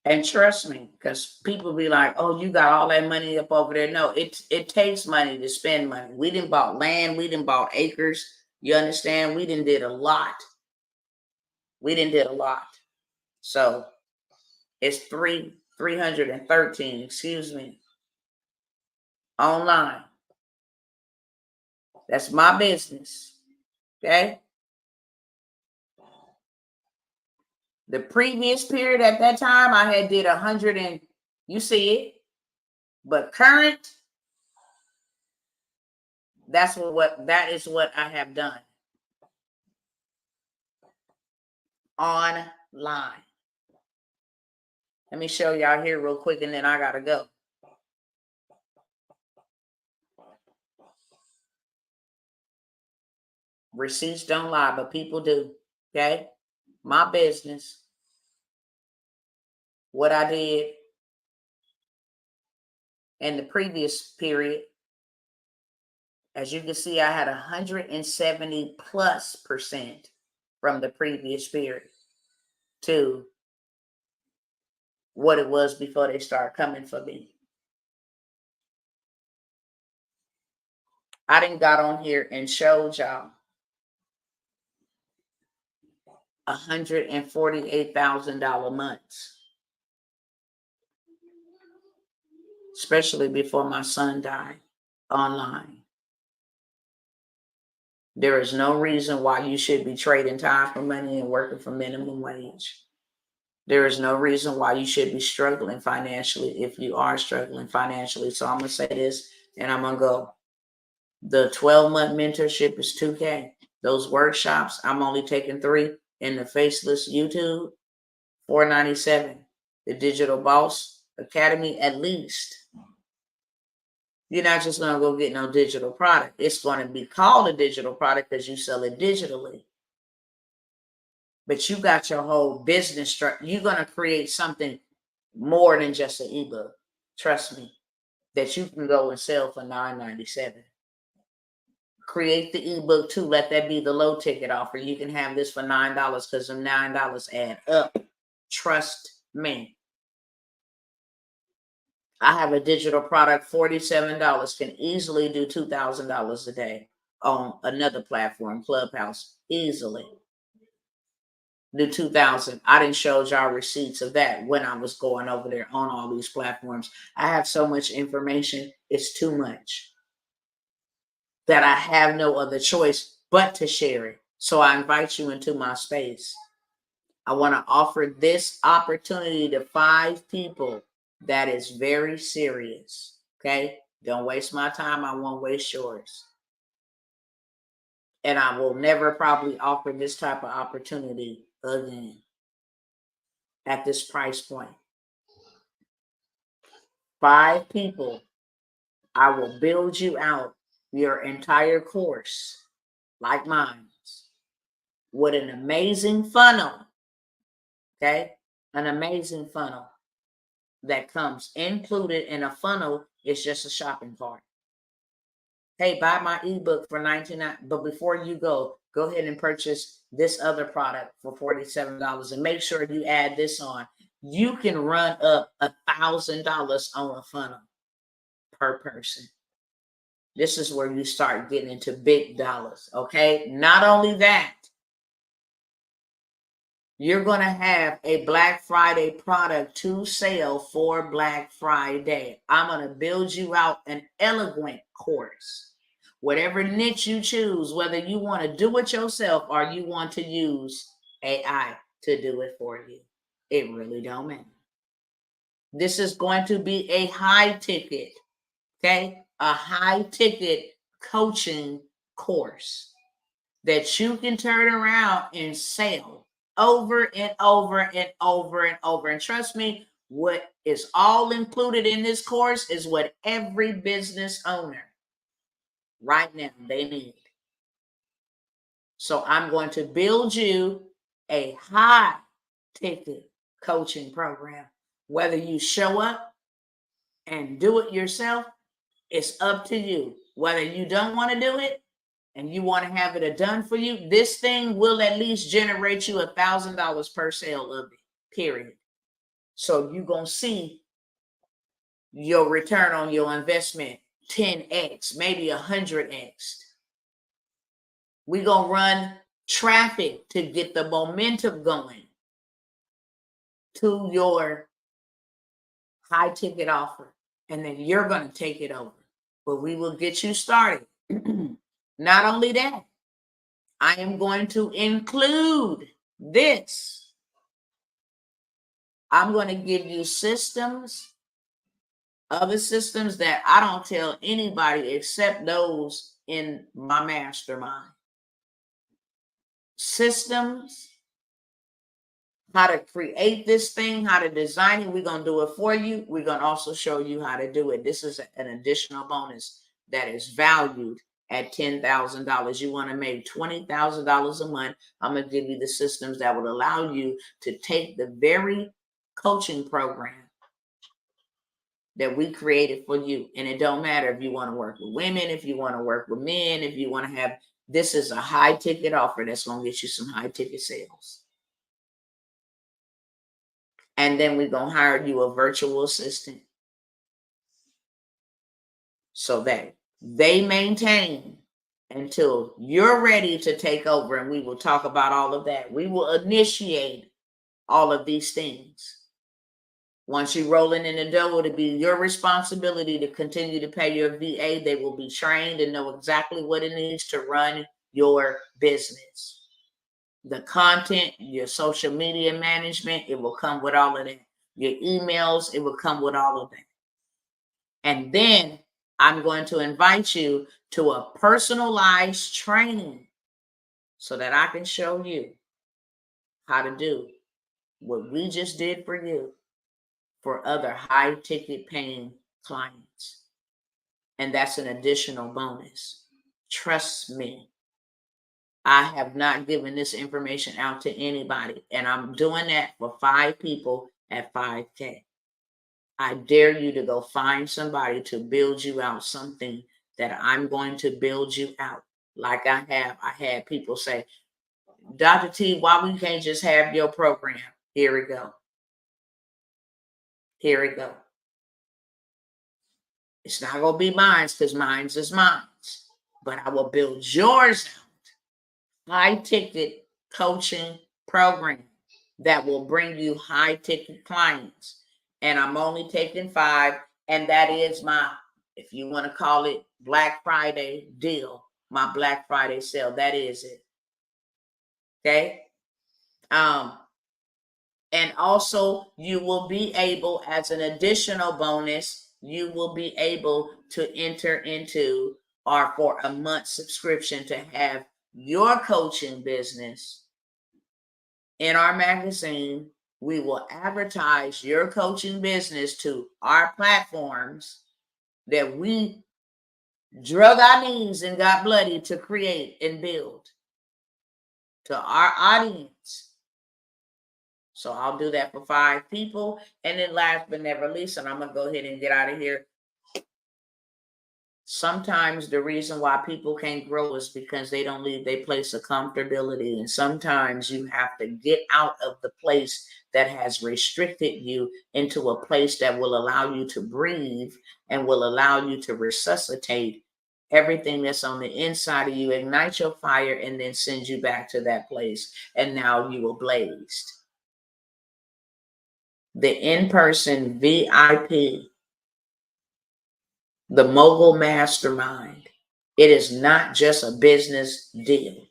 And trust me, because people be like, oh, you got all that money up over there. No, it takes money to spend money. We didn't bought land. We didn't bought acres. You understand? We didn't did a lot. We didn't did a lot. So it's 313, excuse me, online. That's my business. Okay. The previous period at that time, I had did 100 and you see it. But current, that is what I have done. Online. Let me show y'all here real quick and then I gotta go. Receipts don't lie, but people do. Okay. My business. What I did in the previous period. As you can see, I had 170+% from the previous period to what it was before they started coming for me. I didn't got on here and showed y'all $148,000 months, especially before my son died, online. There is no reason why you should be trading time for money and working for minimum wage. There is no reason why you should be struggling financially if you are struggling financially. So I'm going to say this and I'm going to go. The 12-month mentorship is $2K. Those workshops, I'm only taking 3 in the Faceless YouTube, $497. The Digital Boss Academy, at least. You're not just going to go get no digital product. It's going to be called a digital product because you sell it digitally. But you got your whole business structure. You're going to create something more than just an ebook. Trust me, that you can go and sell for $9.97. Create the ebook too. Let that be the low ticket offer. You can have this for $9 because the $9 add up. Trust me. I have a digital product, $47, can easily do $2,000 a day on another platform, Clubhouse, easily. Do 2,000. I didn't show y'all receipts of that when I was going over there on all these platforms. I have so much information, it's too much that I have no other choice but to share it. So I invite you into my space. I want to offer this opportunity to 5 people that is very serious. Okay? Don't waste my time. I won't waste yours. And I will never probably offer this type of opportunity again at this price point. 5 people, I will build you out your entire course, like mine, with an amazing funnel. Okay? An amazing funnel that comes included in a funnel is just a shopping cart. Hey, buy my ebook for $99, but before you go ahead and purchase this other product for $47 and make sure you add this on. You can run up $1,000 on a funnel per person. This is where you start getting into big dollars, okay? Not only that, you're going to have a Black Friday product to sell for Black Friday. I'm going to build you out an eloquent course. Whatever niche you choose, whether you want to do it yourself or you want to use AI to do it for you, it really don't matter. This is going to be a high ticket, okay? A high ticket coaching course that you can turn around and sell over and over and over and over. And trust me, what is all included in this course is what every business owner right now they need. So I'm going to build you a high ticket coaching program. Whether you show up and do it yourself, it's up to you. Whether you don't want to do it and you want to have it done for you, this thing will at least generate you $1,000 per sale of it, period. So you're going to see your return on your investment 10x, maybe 100x. We're going to run traffic to get the momentum going to your high ticket offer. And then you're going to take it over. But we will get you started. Not only that, I am going to include this. I'm going to give you systems, other systems that I don't tell anybody except those in my mastermind. Systems, how to create this thing, how to design it. We're going to do it for you. We're going to also show you how to do it. This is an additional bonus that is valued at $10,000. You want to make $20,000 a month. I'm going to give you the systems that will allow you to take the very coaching program that we created for you. And it don't matter if you want to work with women, if you want to work with men, if you want to have, this is a high ticket offer that's going to get you some high ticket sales. And then we're going to hire you a virtual assistant so that they maintain until you're ready to take over. And we will talk about all of that. We will initiate all of these things. Once you're rolling in the dough, it'll be your responsibility to continue to pay your VA. They will be trained and know exactly what it needs to run your business. The content, your social media management, it will come with all of that. Your emails, it will come with all of that. And then I'm going to invite you to a personalized training so that I can show you how to do what we just did for you for other high ticket paying clients. And that's an additional bonus. Trust me. I have not given this information out to anybody, and I'm doing that for 5 people at $5K. I dare you to go find somebody to build you out something that I'm going to build you out. Like I had people say, Dr. T, why we can't just have your program? Here we go. Here we go. It's not going to be mine because mine's is mine. But I will build yours out. High ticket coaching program that will bring you high ticket clients. And I'm only taking 5. And that is my, if you want to call it Black Friday deal, my Black Friday sale. That is it. Okay. And also you will be able, as an additional bonus, you will be able to enter into, or for a month subscription, to have your coaching business in our magazine. We will advertise your coaching business to our platforms that we drug our knees and got bloody to create and build to our audience. So I'll do that for 5 people. And then last but never least, and I'm going to go ahead and get out of here. Sometimes the reason why people can't grow is because they don't leave their place of comfortability. And sometimes you have to get out of the place that has restricted you into a place that will allow you to breathe and will allow you to resuscitate everything that's on the inside of you, ignite your fire, and then send you back to that place. And now you are blazed. The in-person VIP, the Mogul Mastermind, it is not just a business deal.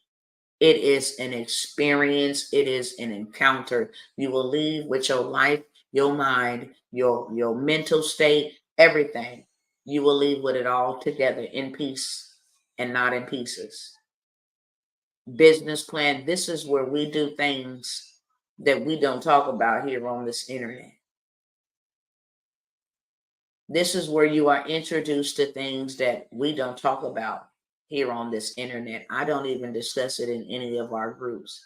It is an experience. It is an encounter. You will leave with your life your mind, your mental state, everything. You will leave with it all together in peace and not in pieces. Business plan. This is where we do things that we don't talk about here on this internet. This is where you are introduced to things that we don't talk about here on this internet. I don't even discuss it in any of our groups.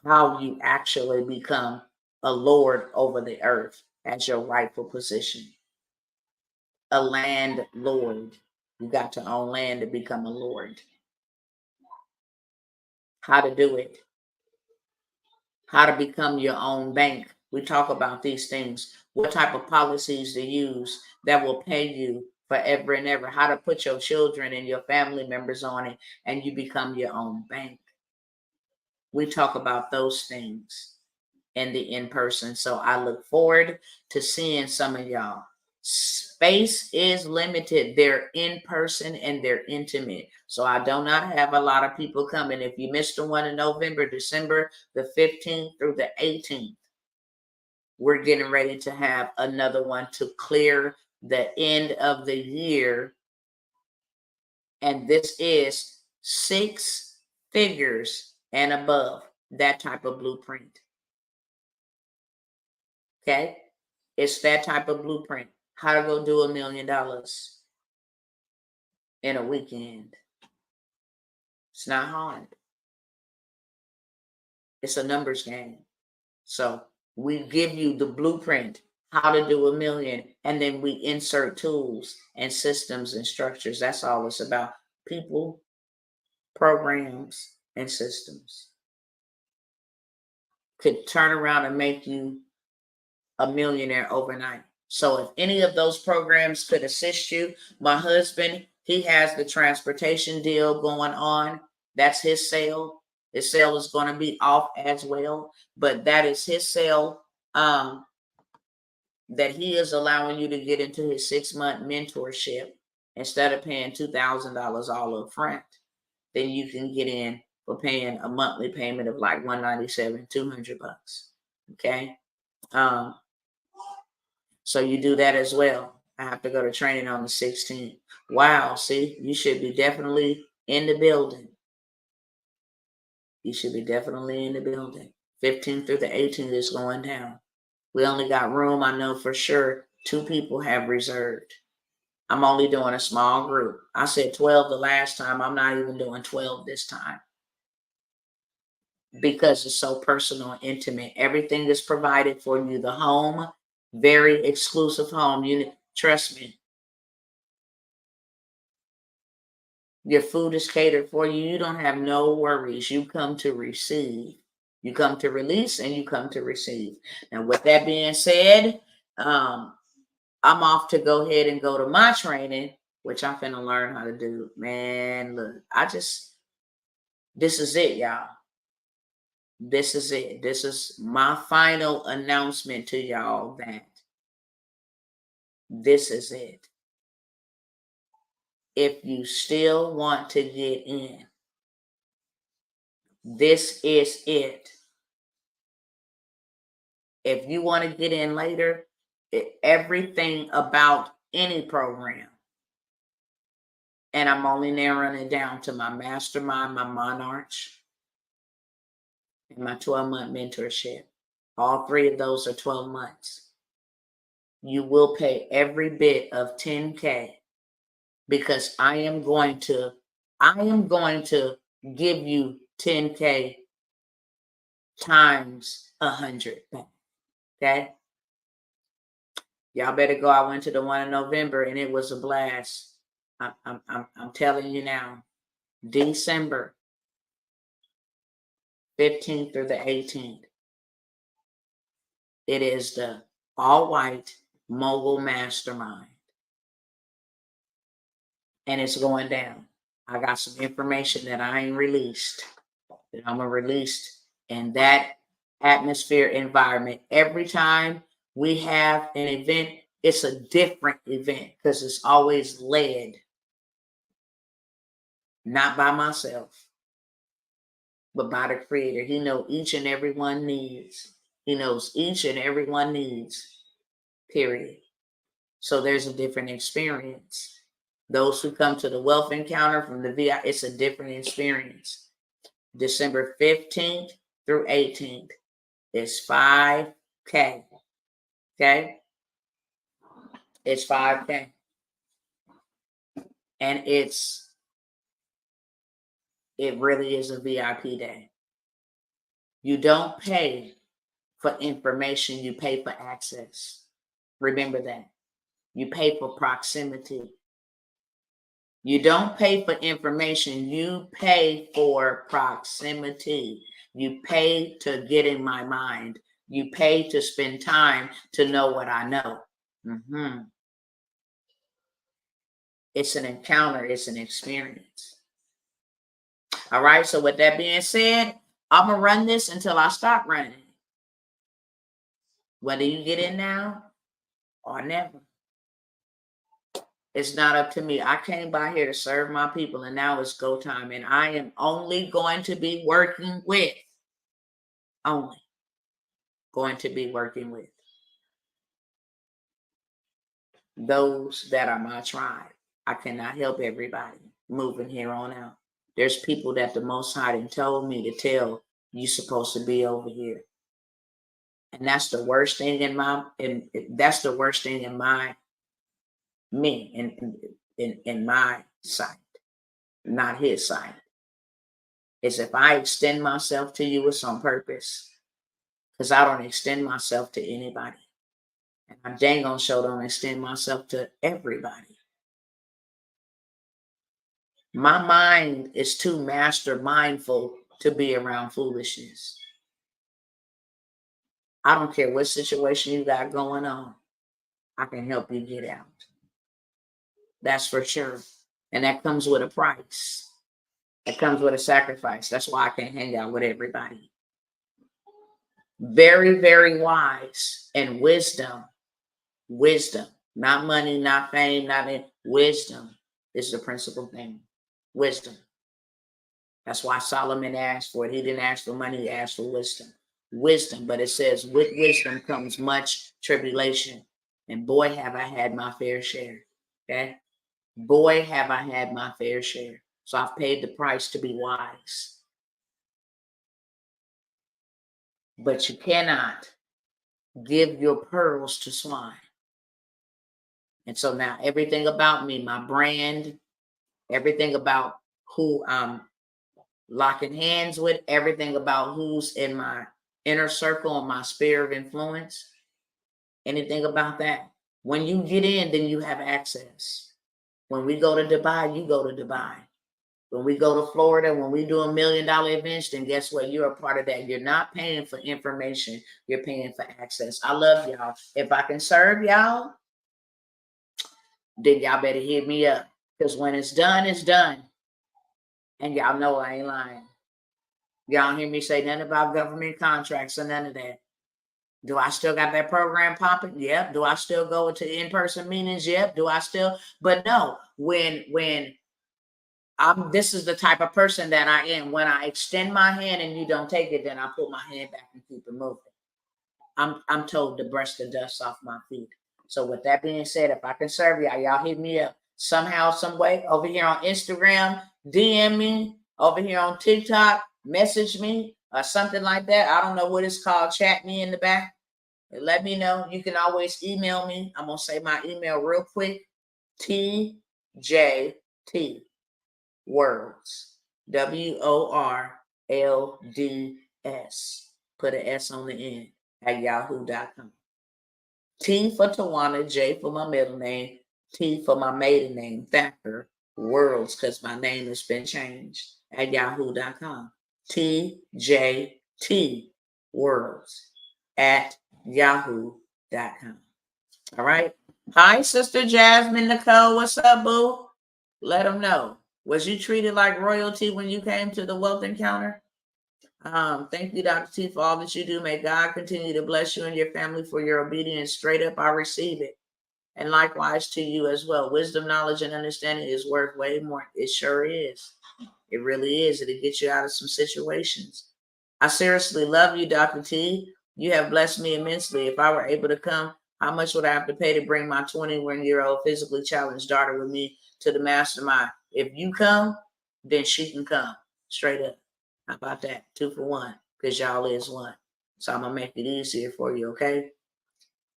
How you actually become a lord over the earth as your rightful position. A landlord. You got to own land to become a lord. How to do it. How to become your own bank. We talk about these things. What type of policies to use that will pay you forever and ever. How to put your children and your family members on it and you become your own bank. We talk about those things in the in-person. So I look forward to seeing some of y'all. Space is limited. They're in person and they're intimate. So I do not have a lot of people coming. If you missed the one in November, December the 15th through the 18th, we're getting ready to have another one to clear the end of the year. And this is 6 figures and above, that type of blueprint. Okay? It's that type of blueprint. How to go do $1 million in a weekend. It's not hard. It's a numbers game. So we give you the blueprint, how to do $1 million, and then we insert tools and systems and structures. That's all it's about. People, programs, and systems could turn around and make you a millionaire overnight. So if any of those programs could assist you, my husband, he has the transportation deal going on. That's his sale. His sale is going to be off as well, but that is his sale that he is allowing you to get into his 6-month mentorship. Instead of paying $2,000 all up front, then you can get in for paying a monthly payment of like $197, $200. Okay. So you do that as well. I have to go to training on the 16th. Wow, see, you should be definitely in the building. You should be definitely in the building. 15th through the 18th is going down. We only got room, I know for sure, 2 people have reserved. I'm only doing a small group. I said 12 the last time. I'm not even doing 12 this time. Because it's so personal and intimate. Everything is provided for you. The home, very exclusive home. You trust me. Your food is catered for you. You don't have no worries. You come to receive. You come to release and you come to receive. Now, with that being said, I'm off to go ahead and go to my training, which I'm finna learn how to do. Man, look, this is it, y'all. This is it. This is my final announcement to y'all that this is it. If you still want to get in, this is it. If you want to get in later, everything about any program, and I'm only narrowing it down to my mastermind, my monarch, and my 12-month mentorship. All 3 of those are 12 months. You will pay every bit of $10K because I am going to give you $10K times 100. Okay? Y'all better go. I went to the one in November and it was a blast. I'm telling you now. December 15th through the 18th. It is the all-white mogul mastermind. And it's going down. I got some information that I ain't released. That I'm going to release in that atmosphere environment. Every time we have an event, it's a different event because it's always led not by myself, but by the creator. He knows each and every one needs. He knows each and every one needs, period. So there's a different experience. Those who come to the wealth encounter from the VI, it's a different experience. December 15th through 18th is 5K. Okay? It's 5K. And it really is a VIP day. You don't pay for information, you pay for access. Remember that. You pay for proximity. You don't pay for information, you pay for proximity. You pay to get in my mind. You pay to spend time to know what I know. It's an encounter, it's an experience. All right, so with that being said, I'm going to run this until I stop running. Whether you get in now or never. It's not up to me. I came by here to serve my people, and now it's go time. And I am only going to be working with, those that are my tribe. I cannot help everybody moving here on out. There's people that the Most High told me to tell you supposed to be over here. And that's the worst thing in my sight, not his sight, is if I extend myself to you, it's on purpose. Because I don't extend myself to anybody. And I dang on sure don't extend myself to everybody. My mind is too master mindful to be around foolishness. I don't care what situation you got going on. I can help you get out. That's for sure. And that comes with a price. That comes with a sacrifice. That's why I can't hang out with everybody. Very, very wise and wisdom. Wisdom. Not money, not fame, not wisdom is the principal thing. Wisdom. That's why Solomon asked for it. He didn't ask for money, he asked for wisdom. Wisdom, but it says, with wisdom comes much tribulation. And boy, have I had my fair share. Okay? Boy, have I had my fair share. So I've paid the price to be wise. But you cannot give your pearls to swine. And so now everything about me, my brand, everything about who I'm locking hands with, everything about who's in my inner circle and my sphere of influence, anything about that. When you get in, then you have access. When we go to Dubai, you go to Dubai. When we go to Florida, when we do $1 million events, then guess what? You're a part of that. You're not paying for information. You're paying for access. I love y'all. If I can serve y'all, then y'all better hit me up. Because when it's done, it's done. And y'all know I ain't lying. Y'all don't hear me say nothing about government contracts or none of that. Do I still got that program popping? Yep. Do I still go to in-person meetings? Yep. Do I still? But no, when this is the type of person that I am. When I extend my hand and you don't take it, then I put my hand back and keep it moving. I'm told to brush the dust off my feet. So with that being said, if I can serve y'all hit me up somehow, some way, over here on Instagram, DM me, over here on TikTok, message me or something like that. I don't know what it's called. Chat me in the back. Let me know. You can always email me. I'm going to say my email real quick. TJT Worlds, WORLDS. Put an S on the end at yahoo.com. T for Tawanna, J for my middle name, T for my maiden name, Thacker Worlds, because my name has been changed, at yahoo.com. TJT Worlds at yahoo.com. All right. Hi, Sister Jasmine Nicole. What's up, boo? Let them know. Was you treated like royalty when you came to the wealth encounter? Thank you, Dr. T, for all that you do. May God continue to bless you and your family for your obedience. Straight up, I receive it. And likewise to you as well. Wisdom, knowledge, and understanding is worth way more. It sure is. It really is. It'll get you out of some situations. I seriously love you, Dr. T. You have blessed me immensely. If I were able to come, how much would I have to pay to bring my 21-year-old physically challenged daughter with me to the mastermind? If you come, then she can come. Straight up. How about that? 2 for 1. Because y'all is one. So I'm going to make it easier for you, okay?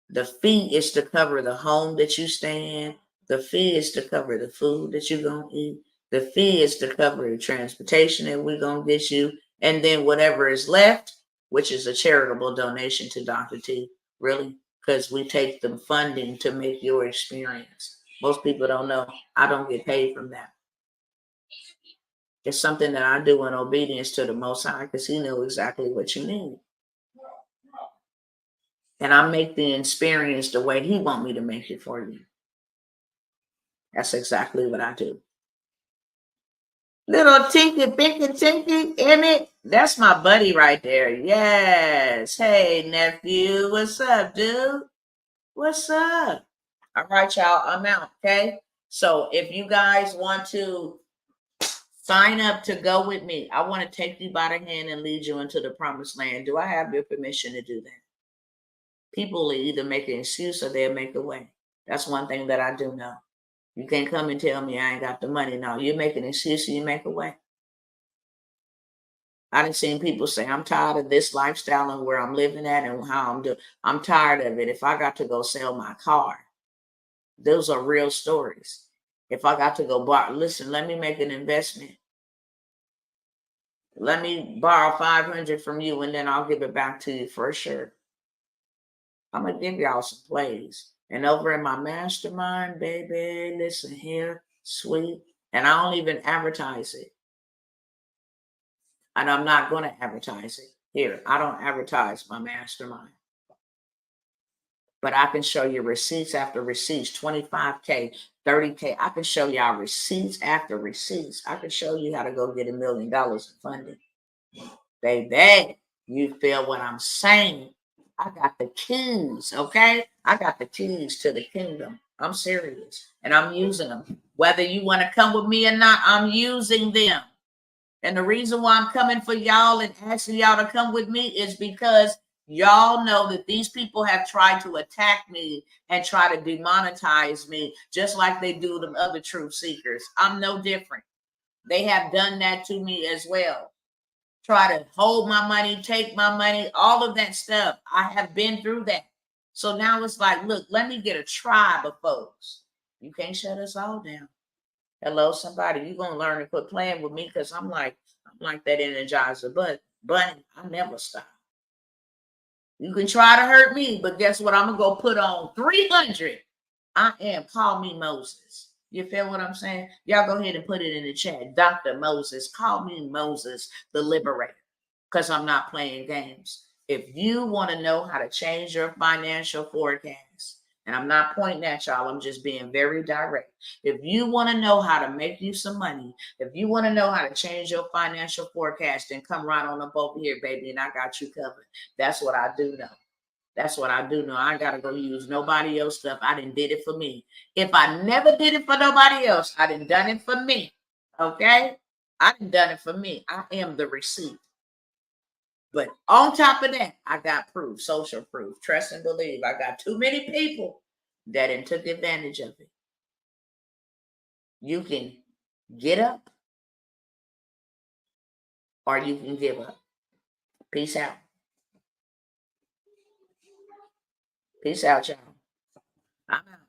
The fee is to cover the home that you stay in. The fee is to cover the food that you're going to eat. The fee is to cover the transportation that we're going to get you. And then whatever is left, which is a charitable donation to Dr. T, really, because we take the funding to make your experience. Most people don't know I don't get paid from that. It's something that I do in obedience to the Most High because He knows exactly what you need. And I make the experience the way He want me to make it for you. That's exactly what I do. Little Tinky Pinky Tinky Emmett. That's my buddy right there. Yes. Hey, nephew. What's up, dude? What's up? All right, y'all. I'm out. Okay. So if you guys want to sign up to go with me, I want to take you by the hand and lead you into the promised land. Do I have your permission to do that? People will either make an excuse or they'll make a way. That's one thing that I do know. You can't come and tell me I ain't got the money. No, you make an excuse and you make a way. I done seen people say, I'm tired of this lifestyle and where I'm living at and how I'm doing. I'm tired of it. If I got to go sell my car, those are real stories. If I got to go borrow, listen, let me make an investment. Let me borrow 500 from you and then I'll give it back to you for sure. I'm going to give y'all some plays. And over in my mastermind, baby, listen here, sweet. And I don't even advertise it. And I'm not going to advertise it. Here, I don't advertise my mastermind. But I can show you receipts after receipts, 25K, 30K. I can show y'all receipts after receipts. I can show you how to go get $1 million in funding. Baby, you feel what I'm saying? I got the keys, okay? I got the keys to the kingdom. I'm serious. And I'm using them. Whether you want to come with me or not, I'm using them. And the reason why I'm coming for y'all and asking y'all to come with me is because y'all know that these people have tried to attack me and try to demonetize me just like they do them other truth seekers. I'm no different. They have done that to me as well. Try to hold my money, take my money, all of that stuff. I have been through that. So now it's like, look, let me get a tribe of folks. You can't shut us all down. Hello, somebody. You're going to learn to quit playing with me because I'm like that Energizer bunny. I never stop. You can try to hurt me, but guess what? I'm going to go put on 300. I am. Call me Moses. You feel what I'm saying? Y'all go ahead and put it in the chat. Dr. Moses. Call me Moses, the liberator, because I'm not playing games. If you want to know how to change your financial forecast, and I'm not pointing at y'all, I'm just being very direct. If you want to know how to make you some money, if you want to know how to change your financial forecast, then come right on up over here, baby, and I got you covered. That's what I do know. That's what I do know. I got to go use nobody else stuff. I done did it for me. If I never did it for nobody else, I done done it for me. Okay? I done done it for me. I am the receipt. But on top of that, I got proof, social proof, trust and believe. I got too many people that took advantage of it. You can get up or you can give up. Peace out. Peace out, y'all. I'm out.